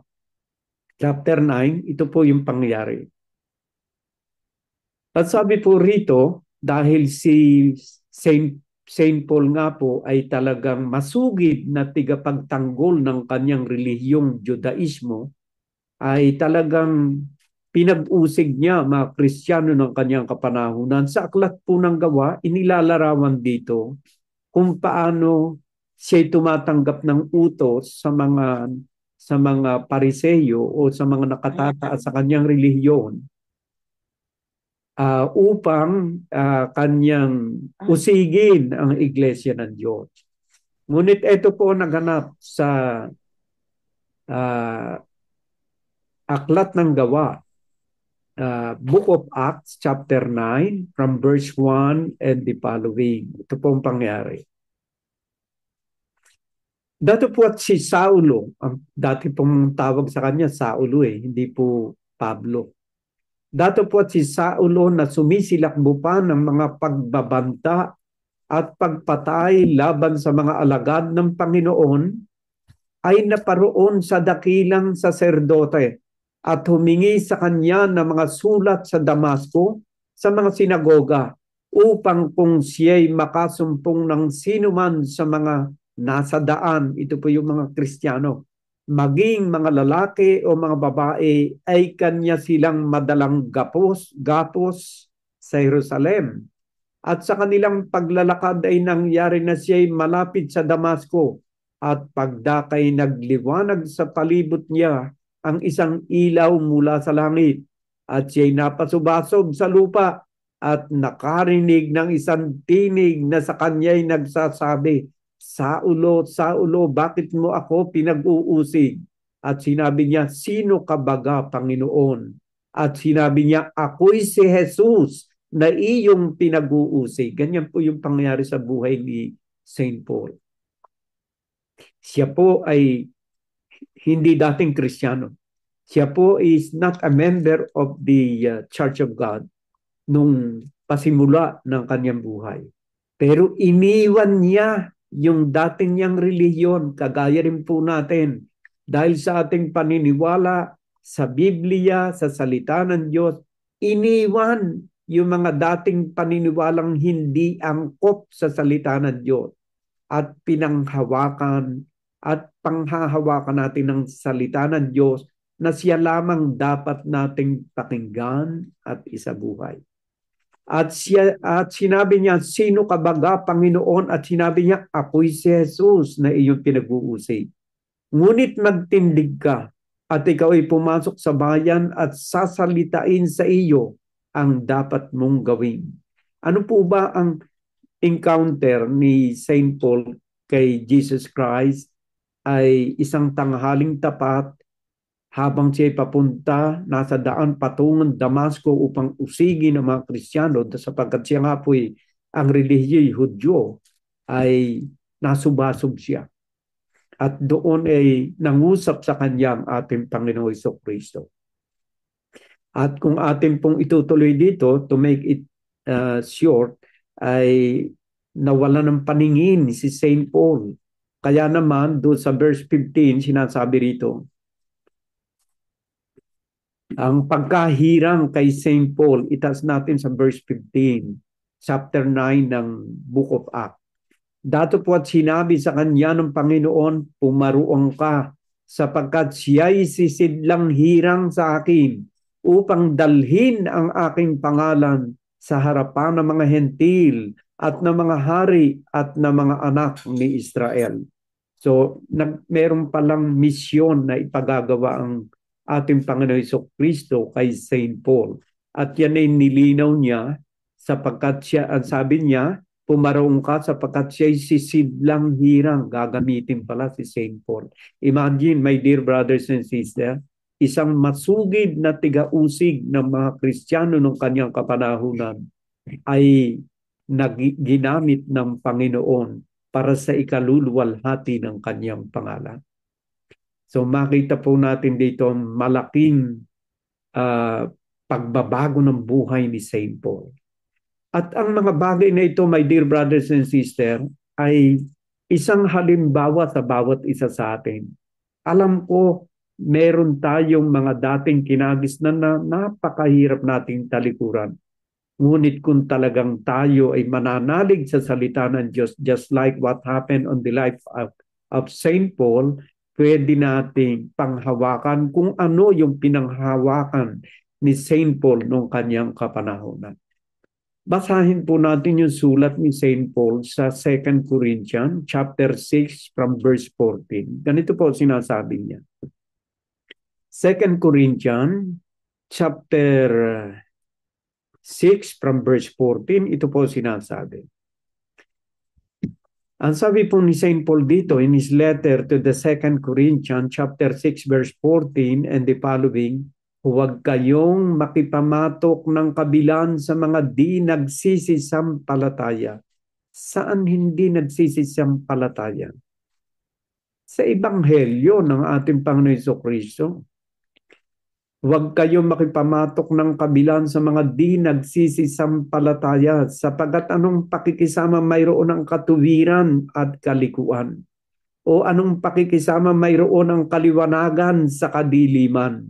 chapter 9, ito po yung pangyayari. At sabi po rito, dahil si Saint Paul nga po ay talagang masugid na tigapagtanggol ng kanyang relihiyong Judaismo, ay talagang pinag-usig niya mga Kristiyano ng kanyang kapanahunan. Sa Aklat po ng Gawa, inilalarawan dito kung paano siya tumatanggap ng utos sa mga Pariseyo o sa mga nakatataas sa kanyang relihiyon upang kanyang usigin ang iglesia ng Diyos. Ngunit ito po naganap sa Aklat ng Gawa, Book of Acts, chapter 9, from verse 1 and the following. Ito po ang pangyari. Dato po at si Saulo, ang dati pong tawag sa kanya, Saulo hindi po Pablo. Dato po at si Saulo na sumisilakbo pa ng mga pagbabanta at pagpatay laban sa mga alagad ng Panginoon, ay naparoon sa dakilang saserdote at humingi sa kanya ng mga sulat sa Damasco sa mga sinagoga upang kung siya'y makasumpong ng sinuman sa mga nasa daan, ito po yung mga Kristiyano, maging mga lalaki o mga babae, ay kanya silang madalang gapos sa Jerusalem. At sa kanilang paglalakad ay nangyari na siya'y malapit sa Damasco, at pagdakay nagliwanag sa palibot niya ang isang ilaw mula sa langit, at siya'y napasubasob sa lupa at nakarinig ng isang tinig na sa kanya'y nagsasabi, Saulo, Saulo, bakit mo ako pinag-uusig? At sinabi niya, sino ka baga, Panginoon? At sinabi niya, ako'y si Jesus na iyong pinag-uusig. Ganyan po yung pangyayari sa buhay ni St. Paul. Siya po ay hindi dating Kristiyano. Siya po is not a member of the Church of God nung pasimula ng kanyang buhay. Pero iniwan niya yung dati niyang relihiyon, kagaya rin po natin, dahil sa ating paniniwala sa Biblia, sa salita ng Diyos, iniwan yung mga dating paniniwalang hindi angkop sa salita ng Diyos at pinanghawakan at panghahawakan natin ng salita ng Diyos na siya lamang dapat nating pakinggan at isabuhay. At sinabi niya, sino ka baga, Panginoon? At sinabi niya, ako'y si Jesus na iyong pinag-uusig. Ngunit magtindig ka at ikaw ay pumasok sa bayan at sasalitain sa iyo ang dapat mong gawin. Ano po ba ang encounter ni Saint Paul kay Jesus Christ? Ay isang tanghaling tapat habang siya papunta, nasa daan patungong Damasco upang usigin ang mga Kristiyano sapagkat siya nga po'y ang relihiyo'y Hudyo, ay nasubasog siya. At doon ay nangusap sa kanyang ating Panginoong Jesucristo. At kung atin pong itutuloy dito, to make it short, ay nawala ng paningin si Saint Paul. Kaya naman, doon sa verse 15, sinasabi rito, ang pagkahirang kay St. Paul, itaas natin sa verse 15, chapter 9 ng Book of Acts. Dato po at sinabi sa kanya ng Panginoon, pumaruong ka, sapagkat siya'y sisidlang hirang sa akin upang dalhin ang aking pangalan sa harapan ng mga hentil at ng mga hari at ng mga anak ni Israel. So, meron palang misyon na ipagagawa ang ating Panginoon Jesucristo kay Saint Paul. At yan ay nilinaw niya sapagkat siya, ang sabi niya, pumaroong ka sapagkat siya'y sisidlang hirang. Gagamitin pala si Saint Paul. Imagine, my dear brothers and sisters, isang masugid na tigausig ng mga Kristiyano ng kanyang kapanahunan ay ginamit ng Panginoon para sa ikaluluwalhati ng kanyang pangalan. So makita po natin dito malaking pagbabago ng buhay ni Saint Paul. At ang mga bagay na ito, my dear brothers and sisters, ay isang halimbawa sa bawat isa sa atin. Alam ko, meron tayong mga dating kinagisnan na napakahirap nating talikuran. Ngunit kung talagang tayo ay mananalig sa salita ng Diyos, just like what happened on the life of Saint Paul, pwede nating panghawakan kung ano yung pinanghawakan ni Saint Paul noong kanyang kapanahonan. Basahin po natin yung sulat ni Saint Paul sa 2 Corinthians chapter 6 from verse 14. Ganito po sinasabi niya. 2 Corinthians chapter 6 from verse 14, ito po sinasabi. Ang sabi po ni St. Paul dito in his letter to the 2 Corinthians chapter 6 verse 14 and the following, huwag kayong makipamatok ng kabilan sa mga di nagsisisampalataya. Saan hindi nagsisisampalataya? Sa ebanghelyo ng ating Panginoon Jesucristo. Huwag kayong makipamatok ng kabilan sa mga di nagsisisampalataya sapagkat anong pakikisama mayroon ang katuwiran at kalikuan? O anong pakikisama mayroon ang kaliwanagan sa kadiliman?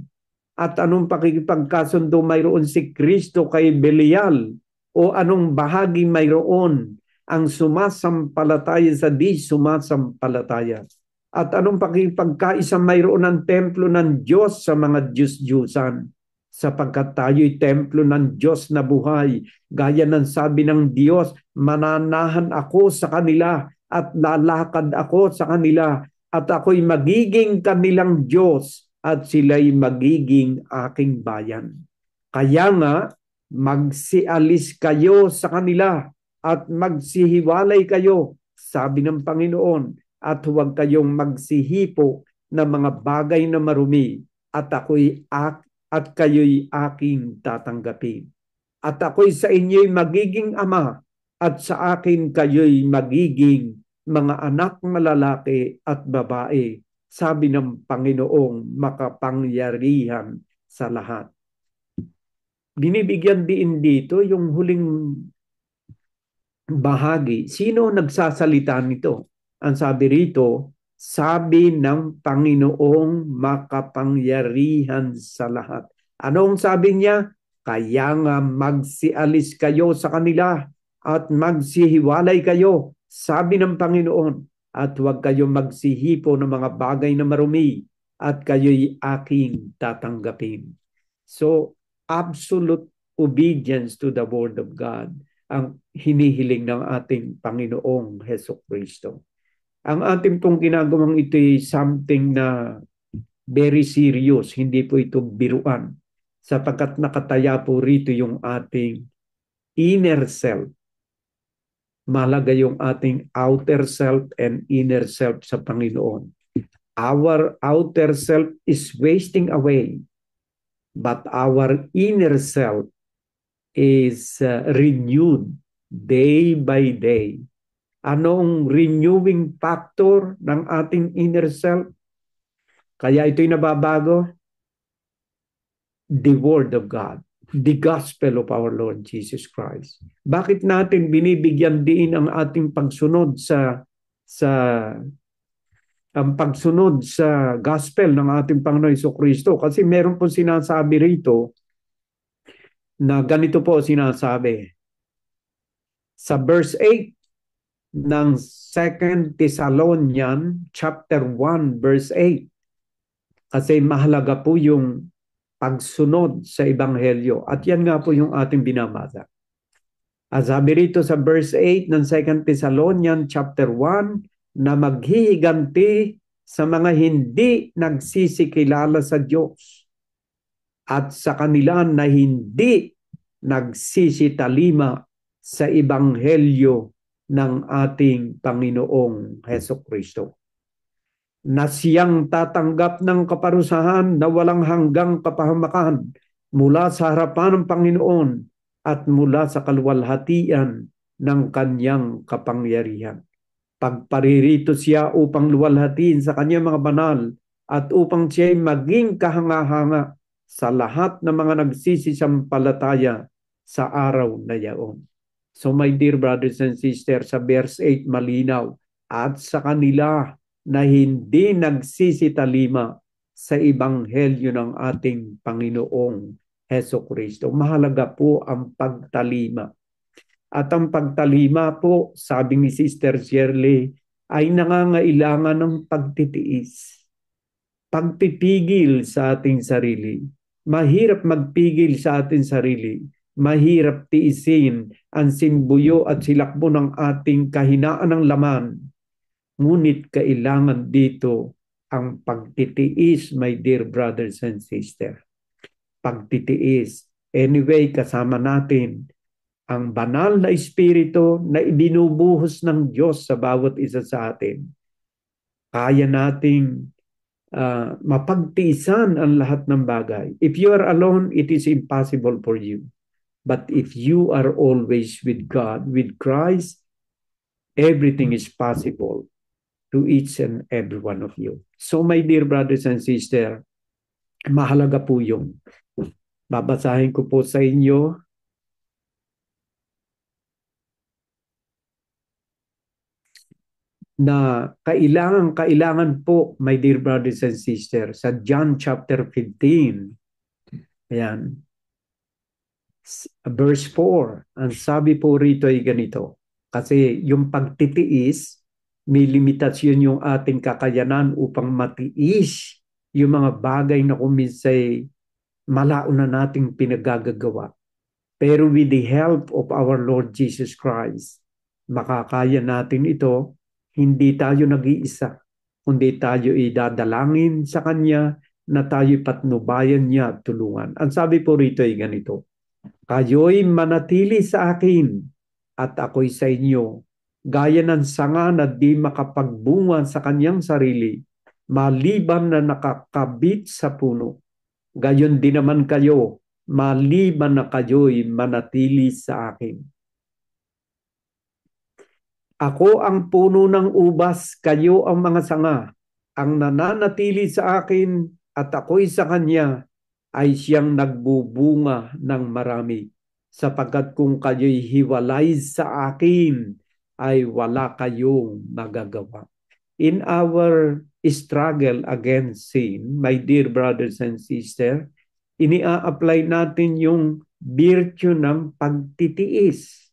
At anong pakikipagkasundo mayroon si Kristo kay Belial? O anong bahagi mayroon ang sumasampalataya sa di sumasampalataya? At anong pakipagkaisa mayroon ng templo ng Diyos sa mga Diyos-Diyusan? Sapagkat tayo'y templo ng Diyos na buhay. Gaya ng sabi ng Diyos, mananahan ako sa kanila at lalakad ako sa kanila at ako'y magiging kanilang Diyos at sila'y magiging aking bayan. Kaya nga, magsialis kayo sa kanila at magsihiwalay kayo, sabi ng Panginoon, at huwag kayong magsihipo ng mga bagay na marumi at kayo'y aking tatanggapin. At ako'y sa inyo'y magiging ama at sa akin kayo'y magiging mga anak na lalaki at babae, sabi ng Panginoong makapangyarihan sa lahat. binibigyan din dito yung huling bahagi. Sino nagsasalita nito? Ang sabi rito, sabi ng Panginoong makapangyarihan sa lahat. Anong sabi niya? Kaya nga magsialis kayo sa kanila at magsihiwalay kayo, sabi ng Panginoon, at huwag kayo magsihipo ng mga bagay na marumi at kayo'y aking tatanggapin. So, absolute obedience to the Word of God ang hinihiling ng ating Panginoong Hesukristo. Ang ating pong ginagawang ito ay something na very serious, hindi po ito biruan, sapagkat nakataya po rito yung ating inner self. Mahalaga yung ating outer self and inner self sa Panginoon. Our outer self is wasting away, but our inner self is renewed day by day. Anong renewing factor ng ating inner self? Kaya ito'y nababago? The Word of God, the Gospel of our Lord Jesus Christ. Bakit natin binibigyan din ang ating pagsunod sa ang pagsunod sa Gospel ng ating Panginoon Jesucristo? Kasi meron po sinasabi rito na ganito po sinasabi. Sa verse 8 ng 2 Thessalonians chapter 1 verse 8. Kasi mahalaga po yung pagsunod sa Ebanghelyo. At yan nga po yung ating binabasa. At sabi rito sa verse 8 ng 2 Thessalonians chapter 1 na maghihiganti sa mga hindi nagsisikilala sa Diyos at sa kanila na hindi nagsisitalima sa Ebanghelyo ng ating Panginoong Hesukristo, na siyang tatanggap ng kaparusahan na walang hanggang kapahamakan mula sa harapan ng Panginoon at mula sa kaluwalhatian ng kanyang kapangyarihan. Pagparirito siya upang luwalhatiin sa kanyang mga banal at upang siya'y maging kahanga-hanga sa lahat ng mga nagsisisampalataya sa araw na yaon. So my dear brothers and sisters, sa verse 8 malinaw, at sa kanila na hindi nagsisitalima sa Ebanghelyo ng ating Panginoong Hesukristo. Mahalaga po ang pagtalima. At ang pagtalima po, sabi ni Sister Shirley, ay nangangailangan ng pagtitiis. Pagpipigil sa ating sarili. Mahirap magpigil sa ating sarili. Mahirap tiisin ang simbuyo at silakbo ng ating kahinaan ng laman. Ngunit kailangan dito ang pagtitiis, my dear brothers and sisters. Pagtitiis. Anyway, kasama natin ang banal na espiritu na ibinubuhos ng Diyos sa bawat isa sa atin. Kaya nating mapagtiisan ang lahat ng bagay. If you are alone, it is impossible for you. But if you are always with God, with Christ, everything is possible to each and every one of you. So my dear brothers and sisters, mahalaga po yung babasahin ko po sa inyo na kailangan po, my dear brothers and sisters, sa John chapter 15, ayan, verse 4, ang sabi po rito ay ganito, kasi yung pagtitiis, may limitasyon yung ating kakayanan upang matiis yung mga bagay na kuminsay malao na nating pinagagagawa. Pero with the help of our Lord Jesus Christ, makakaya natin ito. Hindi tayo nag-iisa, kundi tayo idadalangin sa Kanya na tayo patnubayan niya at tulungan. Ang sabi po rito ay ganito, kayo'y manatili sa akin at ako'y sa inyo, gaya ng sanga na di makapagbunga sa kanyang sarili, maliban na nakakabit sa puno. Gayon din naman kayo, maliban na kayo'y manatili sa akin. Ako ang puno ng ubas, kayo ang mga sanga. Ang nananatili sa akin at ako'y sa kanya ay siyang nagbubunga ng marami. Sapagkat kung kayo'y hiwalay sa akin, ay wala kayong magagawa. In our struggle against sin, my dear brothers and sisters, ini-apply natin yung virtue ng pagtitiis.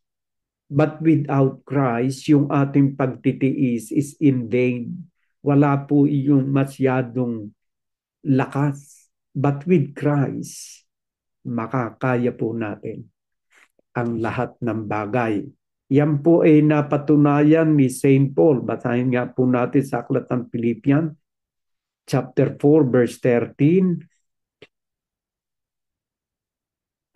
But without Christ, yung ating pagtitiis is in vain. Wala po yung masyadong lakas. But with Christ, makakaya po natin ang lahat ng bagay. Yan po ay napatunayan ni St. Paul. Basahin nga po natin sa Aklat ng Philippians, chapter 4, verse 13.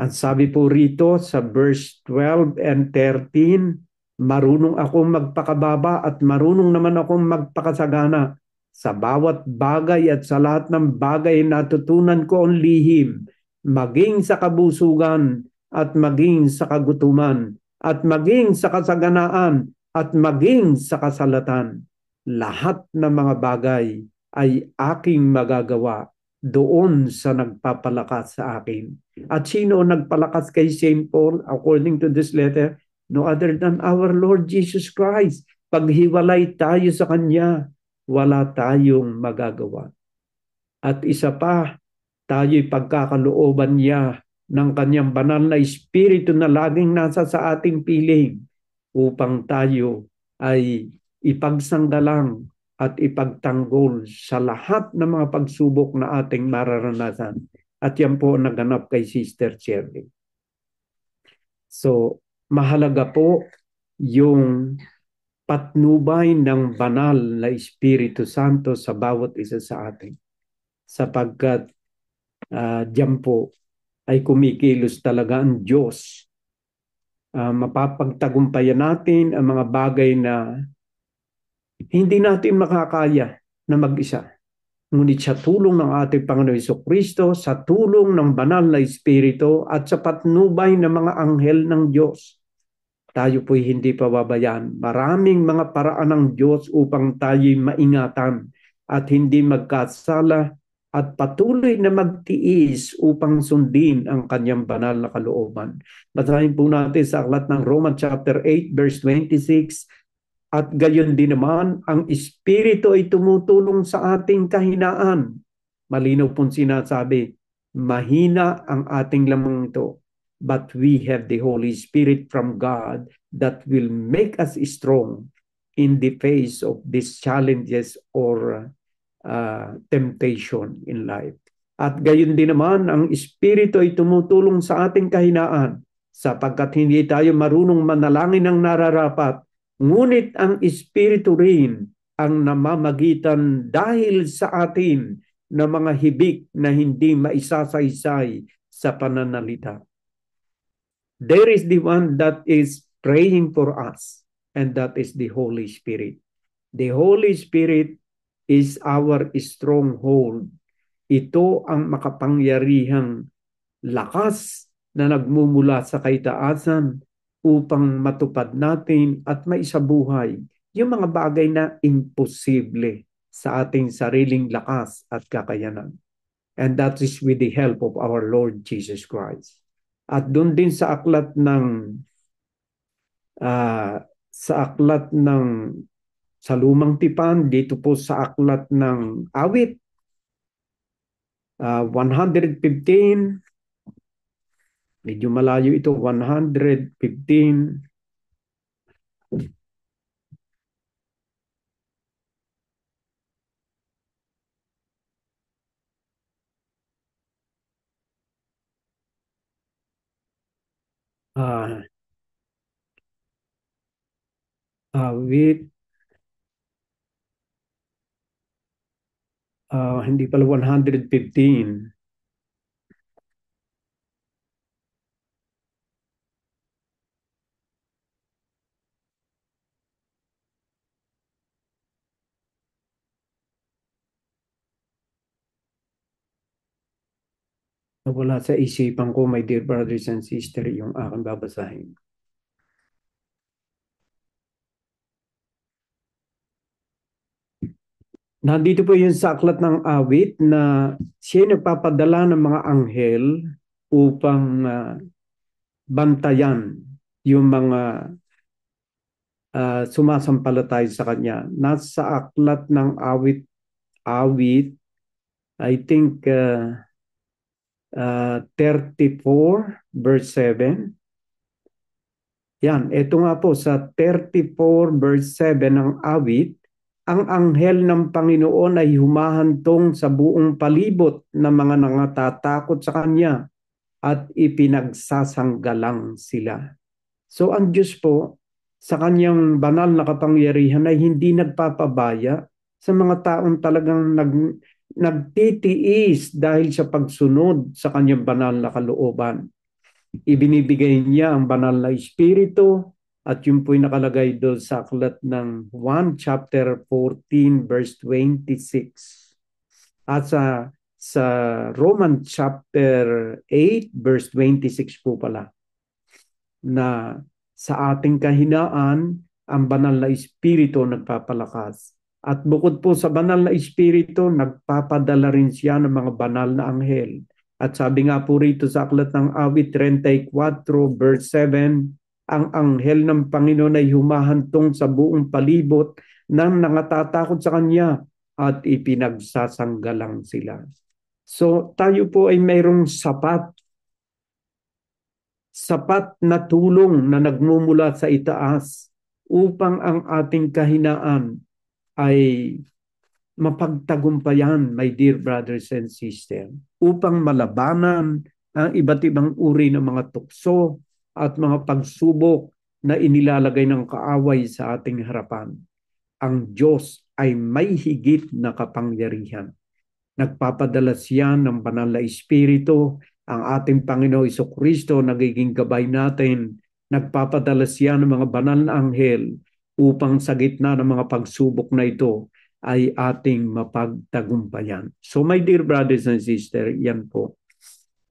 Ang sabi po rito sa verse 12 and 13, marunong akong magpakababa at marunong naman akong magpakasagana. Sa bawat bagay at sa lahat ng bagay natutunan ko ang lihim, maging sa kabusugan at maging sa kagutuman at maging sa kasaganaan at maging sa kasalatan. Lahat ng mga bagay ay aking magagawa doon sa nagpapalakas sa akin. At sino nagpalakas kay St. Paul according to this letter? No other than our Lord Jesus Christ. Paghiwalay tayo sa Kanya, wala tayong magagawa. At isa pa, tayo'y pagkakalooban niya ng Kanyang banal na Espiritu na laging nasa sa ating piling upang tayo ay ipagsanggalang at ipagtanggol sa lahat ng mga pagsubok na ating mararanasan. At yan po naganap kay Sister Shirley. So, mahalaga po yung patnubay ng banal na Espiritu Santo sa bawat isa sa atin. Sapagkat diyan po ay kumikilos talaga ang Diyos. Mapapagtagumpayan natin ang mga bagay na hindi natin makakaya na mag-isa. Ngunit sa tulong ng ating Panginoon Jesucristo, sa tulong ng banal na Espiritu at sa patnubay ng mga anghel ng Diyos, tayo po'y hindi pababayaan. Maraming mga paraan ng Diyos upang tayo'y maingatan at hindi magkasala at patuloy na magtiis upang sundin ang Kanyang banal na kalooban. Basahin po natin sa aklat ng Romans chapter 8 verse 26. At gayon din naman, ang Espiritu ay tumutulong sa ating kahinaan. Malinaw pong sinasabi, mahina ang ating lamang ito. But we have the Holy Spirit from God that will make us strong in the face of these challenges or temptation in life. At gayon din naman, ang Espiritu ay tumutulong sa ating kahinaan sapagkat hindi tayo marunong manalangin ng nararapat. Ngunit ang Espiritu rin ang namamagitan dahil sa atin na mga hibik na hindi maisasaysay sa pananalita. There is the one that is praying for us, and that is the Holy Spirit. The Holy Spirit is our stronghold. Ito ang makapangyarihang lakas na nagmumula sa kaitaasan upang matupad natin at maisabuhay yung mga bagay na imposible sa ating sariling lakas at kakayanan. And that is with the help of our Lord Jesus Christ. At doon din sa aklat ng sa Lumang Tipan, dito po sa aklat ng Awit 115. Medyo malayo ito, 115. Awit, hindi pala 115. Wala sa isipan ko, my dear brothers and sisters, yung aking babasahin. Nandito po yun sa aklat ng awit na siya nagpapadala ng mga anghel upang bantayan yung mga sumasampalatay sa kanya. Nasa aklat ng awit, I think 34 verse 7. Yan, ito nga po sa 34 verse 7 ng awit, ang anghel ng Panginoon ay humahantong sa buong palibot ng mga nangatatakot sa kanya at ipinagsasanggalang sila. So ang Diyos po sa kanyang banal na kapangyarihan ay hindi nagpapabaya sa mga taong talagang nagtitiis dahil sa pagsunod sa kanyang banal na kalooban. Ibinibigay niya ang banal na espiritu at yun po'y nakalagay doon sa aklat ng 1 chapter 14 verse 26. At sa Roman chapter 8 verse 26 po pala, na sa ating kahinaan ang banal na espiritu nagpapalakas. At bukod po sa banal na espiritu, nagpapadala rin siya ng mga banal na anghel. At sabi nga po rito sa aklat ng awit 34 verse 7, ang anghel ng Panginoon ay humahantong sa buong palibot ng nangatatakot sa kanya at ipinagsasanggalang sila. So tayo po ay mayroong sapat na tulong na nagmumula sa itaas upang ang ating kahinaan ay mapagtagumpayan, my dear brothers and sisters, upang malabanan ang iba't ibang uri ng mga tukso at mga pagsubok na inilalagay ng kaaway sa ating harapan. Ang Diyos ay may higit na kapangyarihan. Nagpapadala siya ng banal na espiritu. Ang ating Panginoon Jesucristo nagiging gabay natin. Nagpapadala siya ng mga banal na anghel upang sa gitna ng mga pagsubok na ito ay ating mapagtagumpayan. So my dear brothers and sisters, yan po.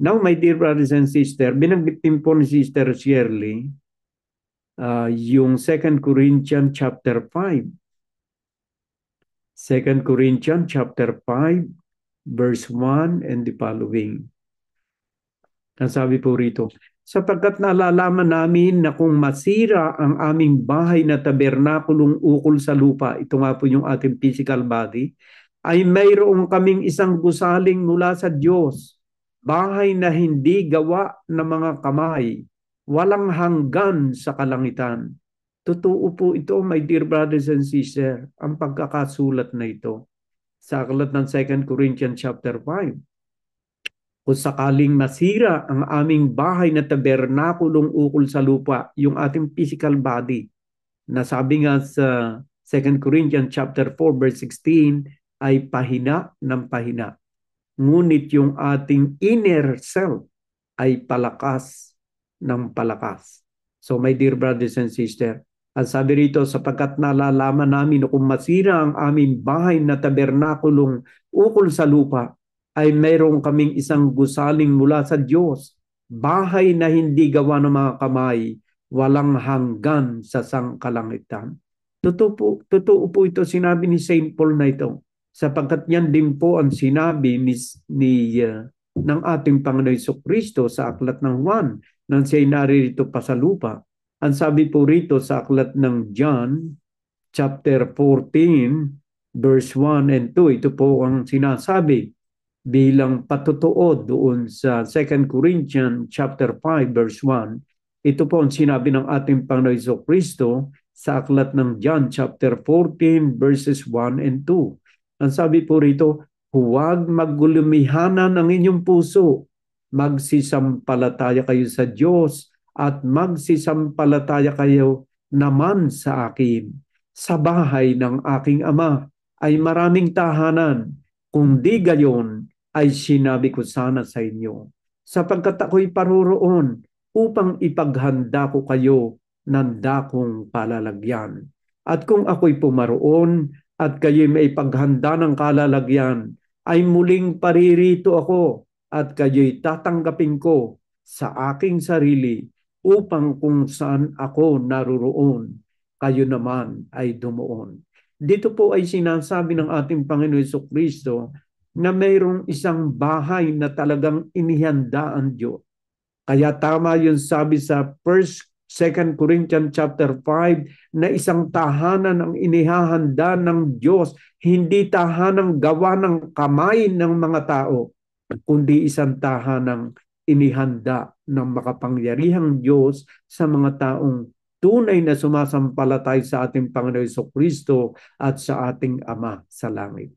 Now my dear brothers and sisters, binanggit din po ni Sister Shirley yung 2 Corinthians chapter 5. 2 Corinthians chapter 5 verse 1 and the following. Ang sabi po rito, sapagkat nalalaman namin na kung masira ang aming bahay na tabernakulong ukol sa lupa, ito nga po yung ating physical body, ay mayroong kaming isang gusaling mula sa Diyos, bahay na hindi gawa ng mga kamay, walang hanggan sa kalangitan. Totoo po ito, my dear brothers and sisters, ang pagkakasulat na ito sa aklat ng 2 Corinthians chapter 5. Kung sakaling masira ang aming bahay na tabernakulong ukol sa lupa, yung ating physical body, na sabi nga sa 2 Corinthians chapter 4 verse 16, ay pahina ng pahina. Ngunit yung ating inner self ay palakas ng palakas. So my dear brothers and sisters, ang sabi rito, sapagkat nalalaman namin kung masira ang aming bahay na tabernakulong ukol sa lupa, ay mayroong kaming isang gusaling mula sa Diyos, bahay na hindi gawa ng mga kamay, walang hanggan sa sangkalangitan. Totoo po ito sinabi ni St. Paul na ito, sapagkat yan din po ang sinabi ng ating Panginoon Jesucristo sa aklat ng Juan, nang siya'y naririto pa sa lupa. Ang sabi po rito sa aklat ng John, chapter 14, verse 1 and 2, ito po ang sinasabi bilang patotoo doon sa 2 Corinthians chapter 5, verse 1. Ito po ang sinabi ng ating Panginoon Jesucristo sa aklat ng John, chapter 14, verses 1 and 2. Ang sabi po rito, huwag maggulumihanan ang inyong puso, magsisampalataya kayo sa Diyos at magsisampalataya kayo naman sa akin. Sa bahay ng aking Ama ay maraming tahanan, kung di gayon ay sinabi ko sana sa inyo, sapagkat ako'y paroroon upang ipaghanda ko kayo ng dakong palalagyan. At kung ako'y pumaroon at kayo'y may paghanda ng kalalagyan, ay muling paririto ako at kayo'y tatanggapin ko sa aking sarili upang kung saan ako naruroon, kayo naman ay dumuon. Dito po ay sinasabi ng ating Panginoon Jesucristo na mayroong isang bahay na talagang inihanda ang Diyos. Kaya tama yung sabi sa 2 Corinthians chapter 5 na isang tahanan ang inihahanda ng Diyos, hindi tahanang gawa ng kamay ng mga tao, kundi isang tahanang inihanda ng makapangyarihang Diyos sa mga taong tunay na sumasampalatay sa ating Panginoon Jesucristo at sa ating Ama sa langit.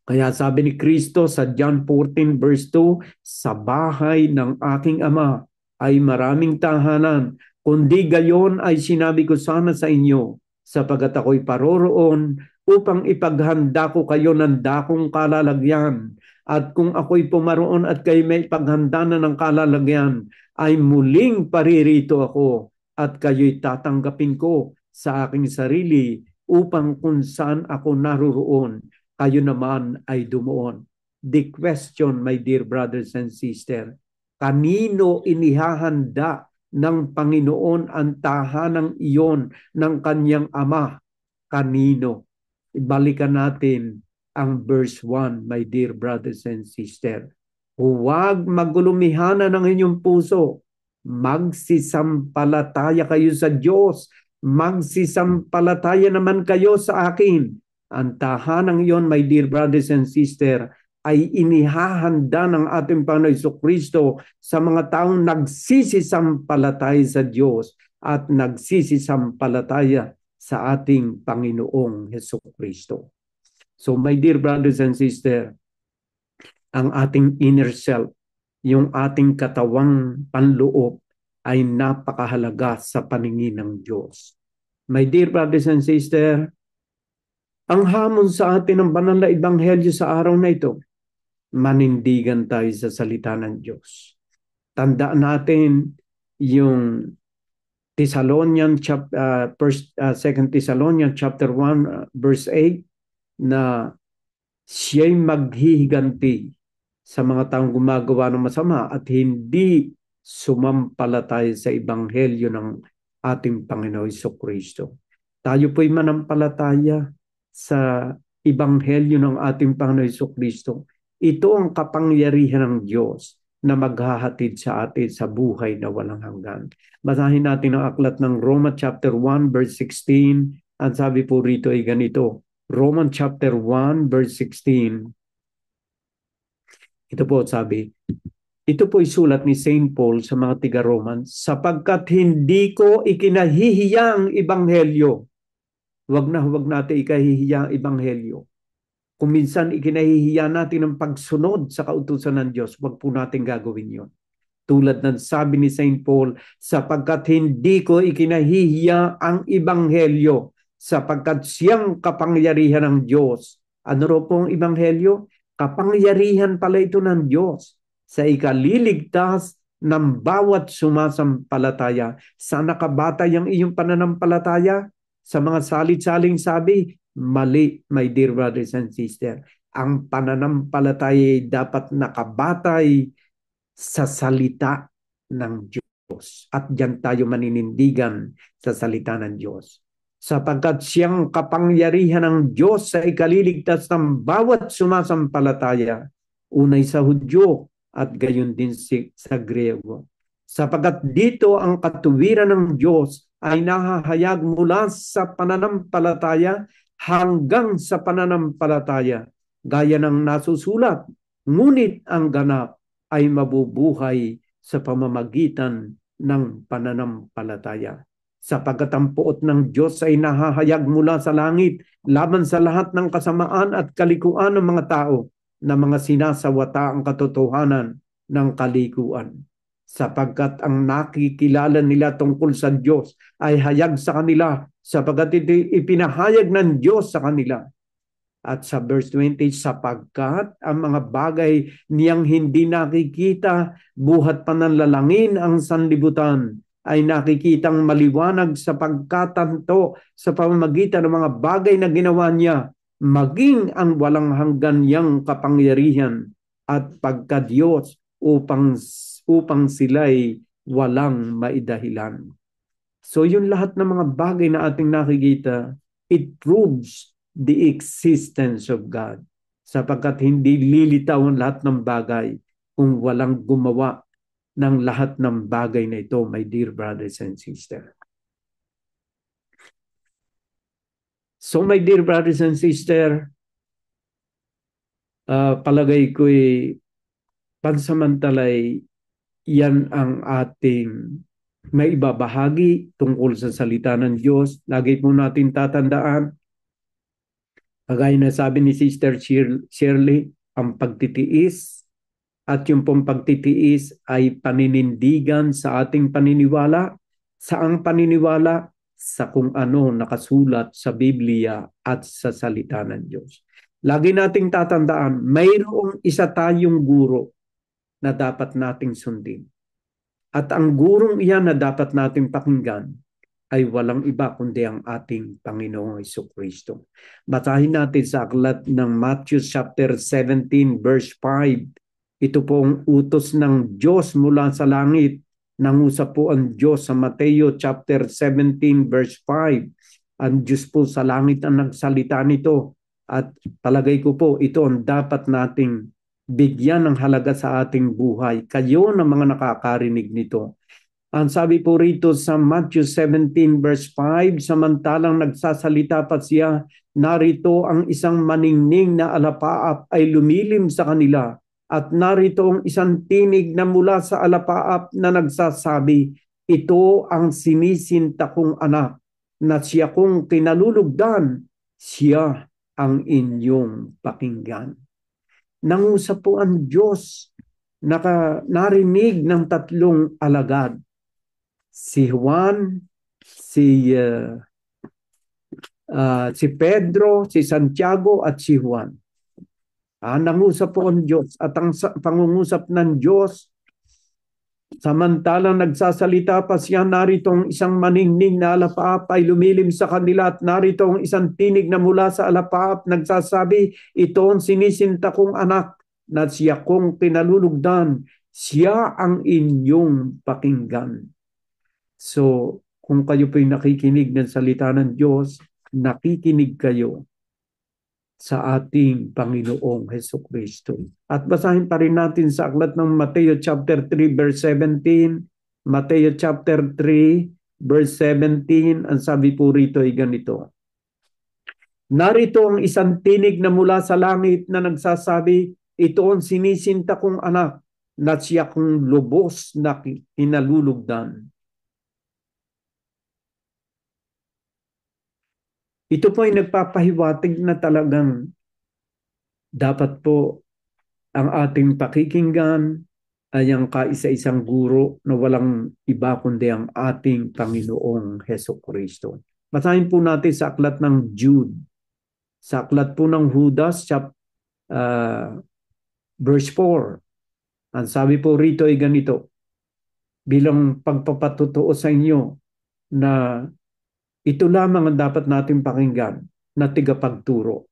Kaya sabi ni Kristo sa John 14 verse 2, sa bahay ng aking Ama ay maraming tahanan, kundi gayon ay sinabi ko sana sa inyo, sapagat ako'y paroroon upang ipaghanda ko kayo ng dakong kalalagyan. At kung ako'y pumaroon at kayo may paghanda na ng kalalagyan, ay muling paririto ako at kayo'y tatanggapin ko sa aking sarili upang kung saan ako naruroon, kayo naman ay dumuon. The question, my dear brothers and sisters, kanino inihahanda ng Panginoon ang tahanang iyon ng kanyang Ama? Kanino? Ibalikan natin ang verse 1, my dear brothers and sisters. Huwag magulumihana ng inyong puso. Magsisampalataya kayo sa Diyos. Magsisampalataya naman kayo sa akin. Ang tahanang iyon, my dear brothers and sisters, ay inihahanda ng ating Panginoon Jesucristo sa mga taong nagsisisampalataya sa Diyos at nagsisisampalataya sa ating Panginoong Jesucristo. So my dear brothers and sisters, ang ating inner self, yung ating katawang panloob ay napakahalaga sa paningin ng Diyos. My dear brothers and sisters, ang hamon sa atin ng banal na ebanghelyo sa araw na ito, manindigan tayo sa salita ng Diyos. Tandaan natin yung Thessalonians 2 Thessalonians chapter 1 verse 8 na siya'y maghihiganti sa mga taong gumagawa ng masama at hindi sumampalataya sa ebanghelyo ng ating Panginoon Jesucristo. Tayo po'y manampalataya sa ebanghelyo ng ating Panginoon Jesucristo. Ito ang kapangyarihan ng Diyos na maghahatid sa atin sa buhay na walang hanggan. Basahin natin ang aklat ng Roma chapter 1 verse 16. Ang sabi po rito ay ganito. Romans chapter 1 verse 16. Ito po sabi. Ito po sulat ni St. Paul sa mga tiga-Roman, sapagkat hindi ko ikinahihiya ang ebanghelyo. Huwag natin ikahihiya ang ebanghelyo. Kung minsan ikinahihiya natin ang pagsunod sa kautusan ng Diyos, huwag po natin gagawin yon. Tulad ng sabi ni St. Paul, sapagkat hindi ko ikinahihiya ang ebanghelyo, sapagkat siyang kapangyarihan ng Diyos. Ano ro pong ebanghelyo? Kapangyarihan pala ito ng Diyos sa ikaliligtas ng bawat sumasampalataya. Sana nakabatay ang iyong pananampalataya? Sa mga salit-saling sabi, mali, my dear brothers and sisters. Ang pananampalataya dapat nakabatay sa salita ng Diyos. At diyan tayo maninindigan sa salita ng Diyos. Sapagkat siyang kapangyarihan ng Diyos sa ikaliligtas ng bawat sumasampalataya, unay sa Hudyo at gayon din sa Griego. Sapagkat dito ang katuwiran ng Diyos ay nahahayag mula sa pananampalataya hanggang sa pananampalataya, gaya ng nasusulat, ngunit ang ganap ay mabubuhay sa pamamagitan ng pananampalataya. Sapagkat ang puot ng Diyos ay nahahayag mula sa langit laban sa lahat ng kasamaan at kalikuan ng mga tao na mga sinasawata ang katotohanan ng kalikuan. Sapagkat ang nakikilala nila tungkol sa Diyos ay hayag sa kanila, sapagkat ito ipinahayag ng Diyos sa kanila. At sa verse 20, sapagkat ang mga bagay niyang hindi nakikita, buhat pananlalangin ang sanlibutan, ay nakikitang maliwanag sa pagkatanto sa pamamagitan ng mga bagay na ginawa niya, maging ang walang hanggan niyang kapangyarihan at pagka-Diyos upang sila'y walang maidahilan. So yung lahat ng mga bagay na ating nakikita, it proves the existence of God. Sapagkat hindi lilitaw ang lahat ng bagay kung walang gumawa ng lahat ng bagay na ito, my dear brothers and sisters. So my dear brothers and sisters, palagay ko'y pansamantalay yan ang ating may ibabahagi tungkol sa salita ng Diyos. Lagi po natin tatandaan, kagaya na sabi ni Sister Shirley, ang pagtitiis at yung pong pagtitiis ay paninindigan sa ating paniniwala. Saang paniniwala? Sa kung ano nakasulat sa Biblia at sa salita ng Diyos. Lagi nating tatandaan, mayroong isa tayong guro na dapat nating sundin. At ang gurong iyan na dapat nating pakinggan ay walang iba kundi ang ating Panginoong Jesucristo. Basahin natin sa aklat ng Matthew chapter 17 verse 5. Ito po ang utos ng Diyos mula sa langit. Nangusap po ang Diyos sa Mateo chapter 17 verse 5. Ang Diyos po sa langit ang nagsalita nito. At palagay ko po ito ang dapat nating bigyan ng halaga sa ating buhay. Kayo na mga nakakarinig nito. Ang sabi po rito sa Matthew 17 verse 5, samantalang nagsasalita pa siya, narito ang isang maningning na alapaap ay lumilim sa kanila. At narito ang isang tinig na mula sa alapaap na nagsasabi, ito ang sinisinta kong anak, na siya kong kinalulugdan, siya ang inyong pakinggan. Nangusap po ang Diyos, narinig ng tatlong alagad. Si Juan, si Pedro, si Santiago at si Juan. Nangusap po ang Diyos at ang pangungusap ng Diyos, samantalang nagsasalita pa siya, narito ang isang maningning na alapaap ay lumilim sa kanila at narito ang isang tinig na mula sa alapaap nagsasabi, ito ang sinisinta kong anak na siya kong kinalulugdan, siya ang inyong pakinggan. So, kung kayo po'y nakikinig ng salita ng Diyos, nakikinig kayo sa ating Panginoong Jesucristo. At basahin pa rin natin sa aklat ng Mateo chapter 3 verse 17. Mateo chapter 3 verse 17, ang sabi po rito ay ganito. Narito ang isang tinig na mula sa langit na nagsasabi, ito ang sinisinta kong anak na siya kong lubos na kinalulugdan. Ito po ay nagpapahiwatig na talagang dapat po ang ating pakikinggan ay ang kaisa-isang guro na walang iba kundi ang ating Panginoong Jesucristo. Basahin po natin sa aklat ng Jude. Sa aklat po ng Judas, verse 4. Ang sabi po rito ay ganito, bilang pagpapatutuo sa inyo na ito lamang ang dapat natin pakinggan na tigapagturo.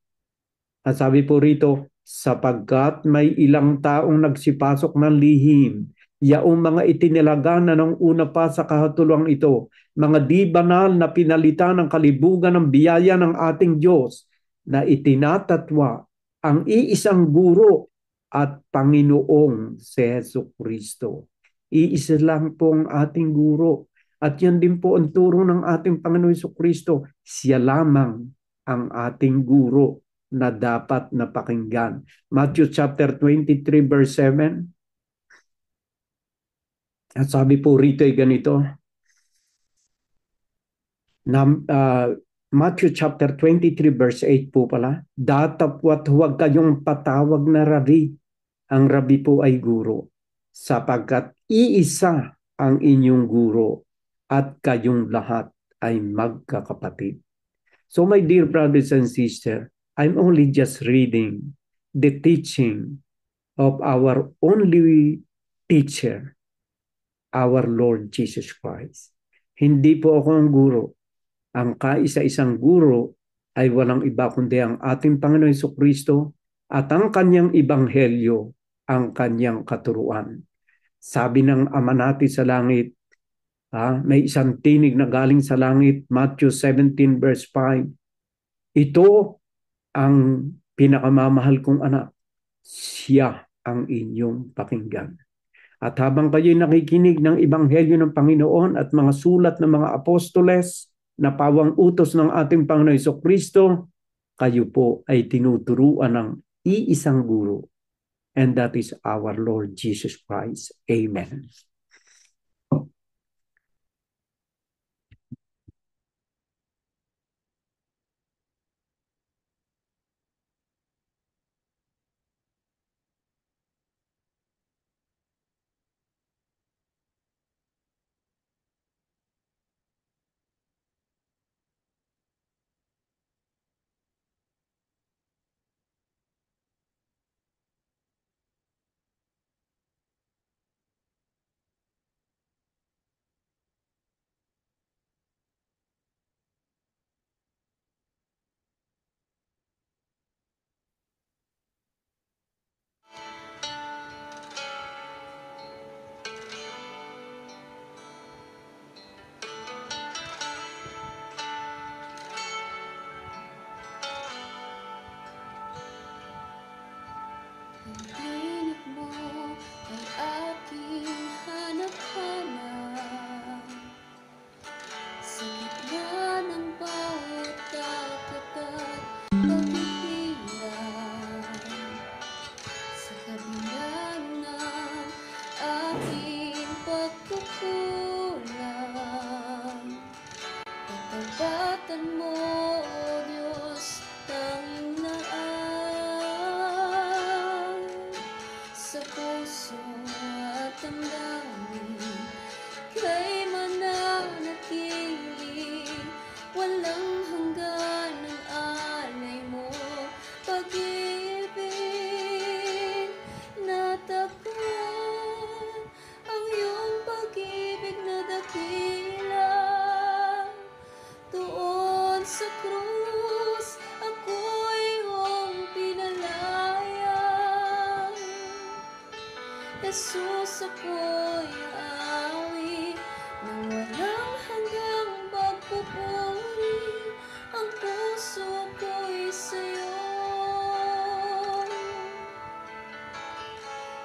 At sabi po rito, sapagkat may ilang taong nagsipasok ng lihim, yaong mga itinilaga na ng una pa sa kahatulang ito, mga di banal na pinalitan ng kalibugan ng biyaya ng ating Diyos, na itinatatwa ang iisang guro at Panginoong si Jesucristo. Iisa lang po ang ating guro. At yan din po ang turo ng ating Panginoon Jesucristo. Siya lamang ang ating guro na dapat napakinggan. Matthew chapter 23 verse 7. At sabi po rito ay ganito. Matthew chapter 23 verse 8 po pala. Datapwat huwag kayong patawag na rabi. Ang rabi po ay guro. Sapagkat iisa ang inyong guro. At kayong lahat ay magkakapatid. So my dear brothers and sisters, I'm only just reading the teaching of our only teacher, our Lord Jesus Christ. Hindi po ako ang guro. Ang kaisa-isang guro ay walang iba kundi ang ating Panginoon Jesucristo at ang kanyang ebanghelyo, ang kanyang katuruan. Sabi ng Ama natin sa langit, may isang tinig na galing sa langit, Matthew 17 verse 5. Ito ang pinakamamahal kong anak. Siya ang inyong pakinggan. At habang kayo'y nakikinig ng Ebanghelyo ng Panginoon at mga sulat ng mga apostoles na pawang utos ng ating Panginoon Jesucristo, kayo po ay tinuturuan ng iisang guro. And that is our Lord Jesus Christ. Amen. Ang tinig mo ay aking hanap-hanap sa gitna ng bawat takot at paghihilang. Sa kabila ng aking pagkukulang, tatabatan mo, O Diyos, tanging naan sa puso at damdamin kay mananatili. Walang hanggan ang alay mo, pag-ibig natagpuan, ang iyong pag-ibig na dakila. Doon sa krus, ako'y iyong pinalaya. Jesus, ako'y aawi ng walang hanggang pagpupuri. Ang puso ko'y sa'yo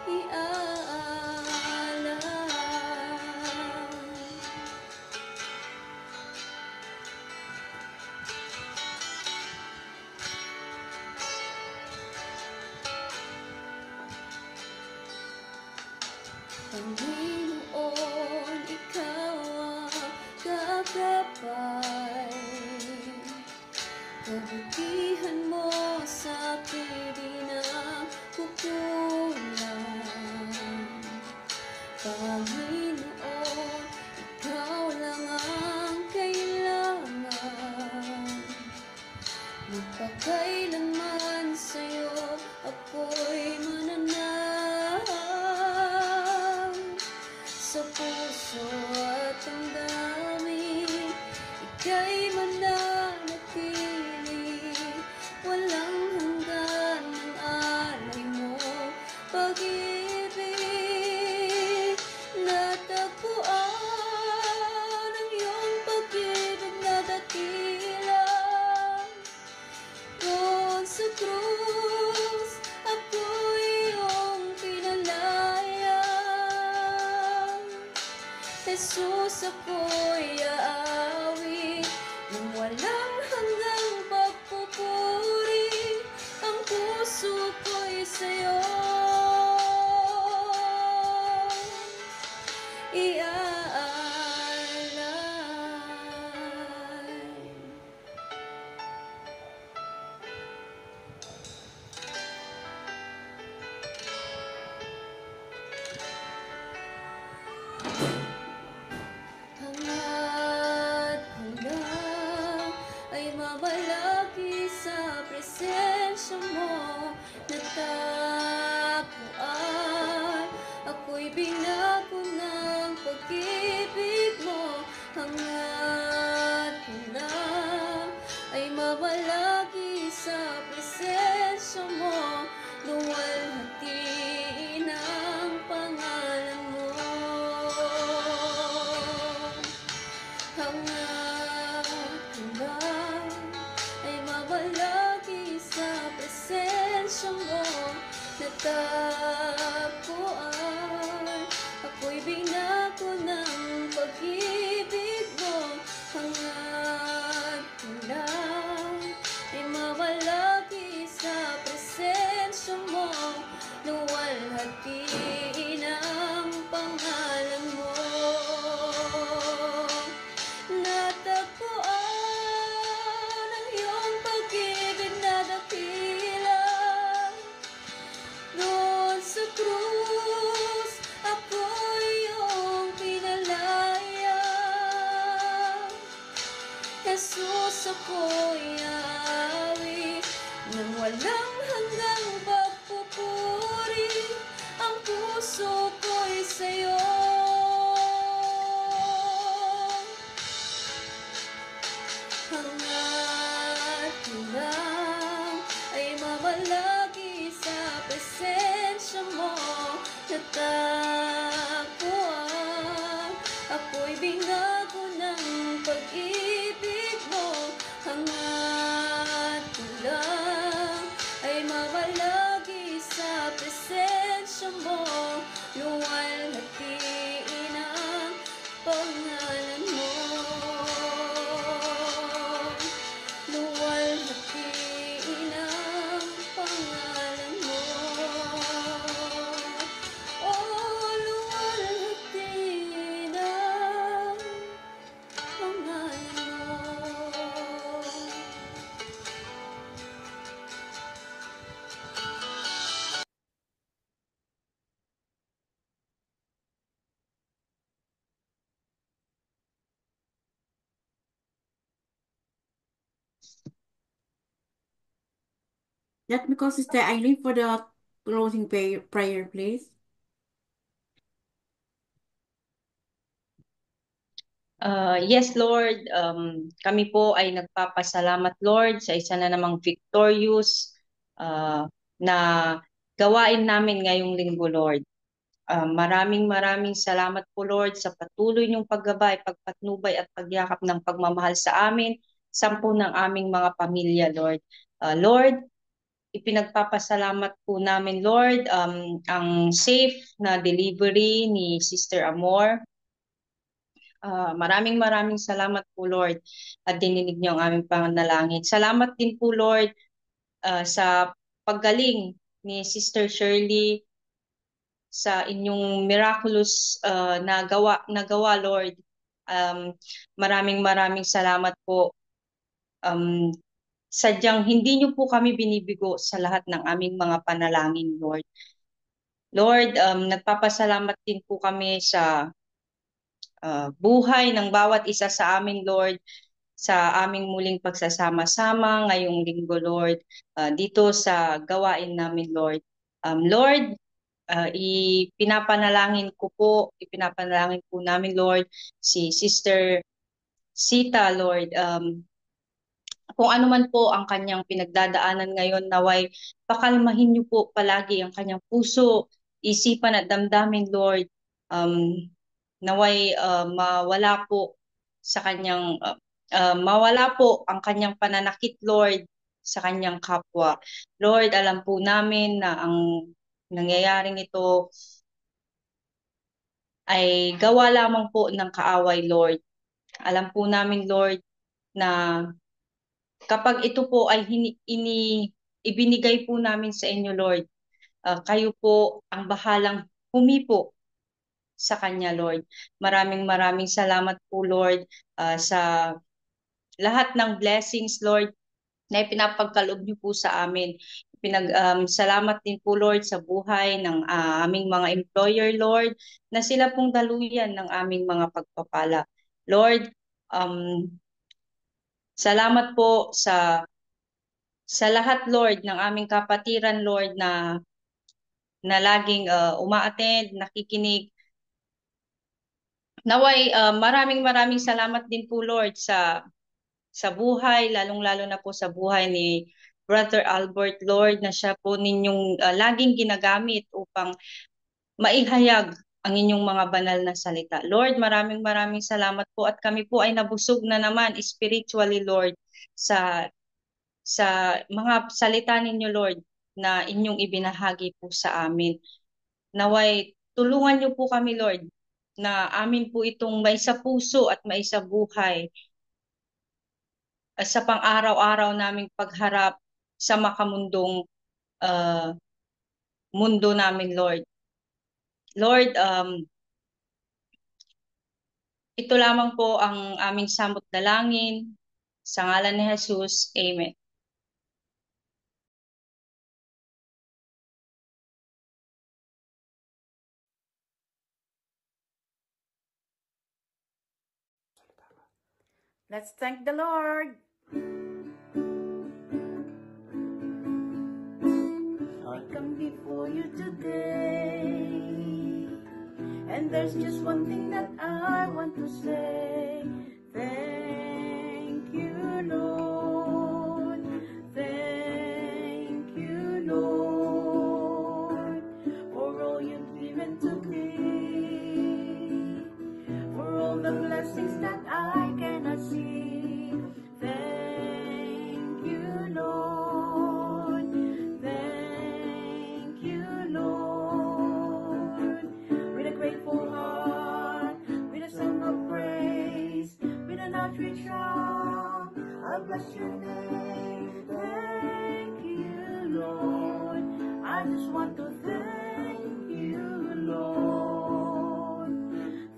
iaalay. Panginoon, ikaw ang gagabay. Kabutihan mo sa akin di nagkukulang. Panginoon, ikaw lang ang kailangan. Magpakailanman sa'yo ako'y mananag. Sa puso at damdamin, ika'y mananatili. Walang hanggan ang alay mo, pag-ibig natagpuan, ang iyong pag-ibig na dakila. Doon sa krus, ako'y iyong pinalaya. Jesus, ako'y aawi ng walang hanggang pagpupuri. Ang puso ko'y sa'yo iaalay. Hangad ko lang ay mabalagi sa presensya mo, natagpuan. Ako'y binago ng pag-ibig mo. Hangad ko lang ay mabalagi sa presensya mo, luwalhatiin ang pangalan mo. Hangad ko lang ay mabalagi presensya mo natagpuan. Ako'y binako ng pag-ibig mo, hangad ko lang ay mawalagi sa presensya mo, luwalhatiin ang pangalan mo. Natagpuan ang iyong pag-ibig na dakila. Doon sa krus, ako iyong pinalaya. Jesus, ako'y awi ng walang hanggang pagpupuri. Ang puso ko'y sa'yo. Hangad ko lang ay mamalagi sa presensya mo natagpuan. Ako'y binago ng pag-ibig mo, hangad ko lang ay mamalagi sa presensya mo, luwalhatiin ang pangalan mo. Luwalhatiin ang pangalan mo. Oh, luwalhatiin ang pangalan mo. Let me call Sister Eileen for the closing prayer, please. Yes, Lord. Kami po ay nagpapasalamat, Lord, sa isa na namang victorious na gawain namin ngayong linggo, Lord. Maraming salamat po, Lord, sa patuloy niyong paggabay, pagpatnubay at pagyakap ng pagmamahal sa amin, sampu ng aming mga pamilya, Lord. Lord, ipinagpapasalamat po namin, Lord, ang safe na delivery ni Sister Amor. Maraming salamat po, Lord, at dininig niyo ang aming panalangin. Salamat din po, Lord, sa paggaling ni Sister Shirley, sa inyong miraculous nagawa, Lord. Maraming salamat po. Sadyang hindi niyo po kami binibigo sa lahat ng aming mga panalangin, Lord. Lord, nagpapasalamat din po kami sa buhay ng bawat isa sa amin, Lord, sa aming muling pagsasama-sama ngayong linggo, Lord, dito sa gawain namin, Lord. Lord, ipinapanalangin po namin, Lord, si Sister Sita, Lord. Kung ano man po ang kanyang pinagdadaanan ngayon, naway pakalmahin niyo po palagi ang kanyang puso, isipan at damdamin, Lord. Naway mawala po sa kanyang mawala po ang kanyang pananakit, Lord, sa kanyang kapwa. Lord, alam po namin na ang nangyayaring ito ay gawa lamang po ng kaaway, Lord. Alam po namin, Lord, na kapag ito po ay ibinigay po namin sa inyo, Lord, kayo po ang bahalang humipo sa kanya, Lord. Maraming salamat po, Lord, sa lahat ng blessings, Lord, na ipinapagkaloob niyo po sa amin. Salamat din po, Lord, sa buhay ng aming mga employer, Lord, na sila pong daluyan ng aming mga pagpapala. Lord, salamat po sa lahat, Lord, ng aming kapatiran, Lord, na laging uma-attend, nakikinig. Naway, maraming salamat din po, Lord, sa buhay, lalong-lalo na po sa buhay ni Brother Albert, Lord, na siya po ninyong laging ginagamit upang maihayag ang inyong mga banal na salita. Lord, maraming salamat po, at kami po ay nabusog na naman spiritually, Lord, sa mga salita ninyo, Lord. na inyong ibinahagi po sa amin. Naway, tulungan niyo po kami, Lord, na amin po itong may sa puso at may sa buhay sa pang-araw-araw naming pagharap sa makamundong ah, mundo namin, Lord. Lord, ito lamang po ang aming samot dalangin. Sa ngalan ni Jesus, Amen. Let's thank the Lord. I come before you today, and there's just one thing that I want to say. Thank you, Lord. Thank you, Lord, for all you've given to me, for all the blessings that I cannot see. Thank you, Lord. Thank you, Lord. With a grateful heart, with a song of praise, with an outreach song, I bless your name. Thank you, Lord. I just want to thank you, Lord.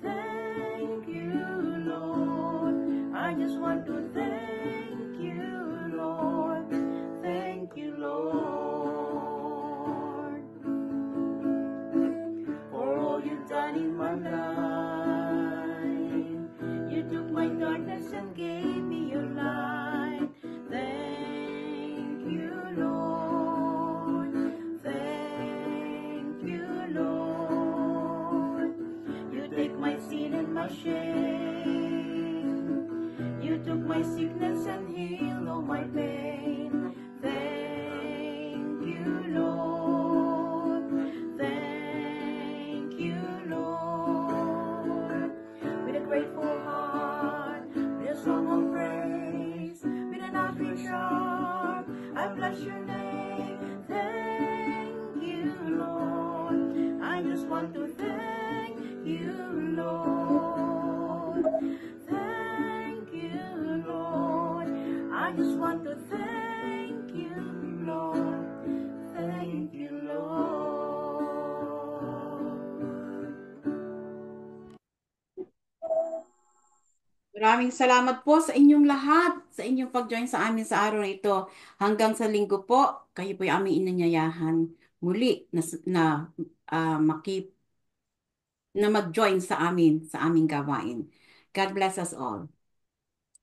Thank you, Lord. I just want to thank you, Lord. Thank you, Lord, for all you've done in my life. You took my darkness and gave me your light. Thank you, Lord. Thank you, Lord. You take my sin and my shame. You took my sickness and healed all my pain. Thank you, Lord. Thank you, Lord. With a grateful heart, with a song of praise, with an outreach song, I bless your name. Thank you, Lord. I just want to thank you, Lord. Thank you, Lord. I just want to thank you, Lord. Thank you, Lord. Maraming salamat po sa inyong lahat, sa inyong pag-join sa amin sa araw na ito. Hanggang sa linggo po, kayo po yung aming inanyayahan muli ah, na mag-join sa amin, sa aming gawain. God bless us all.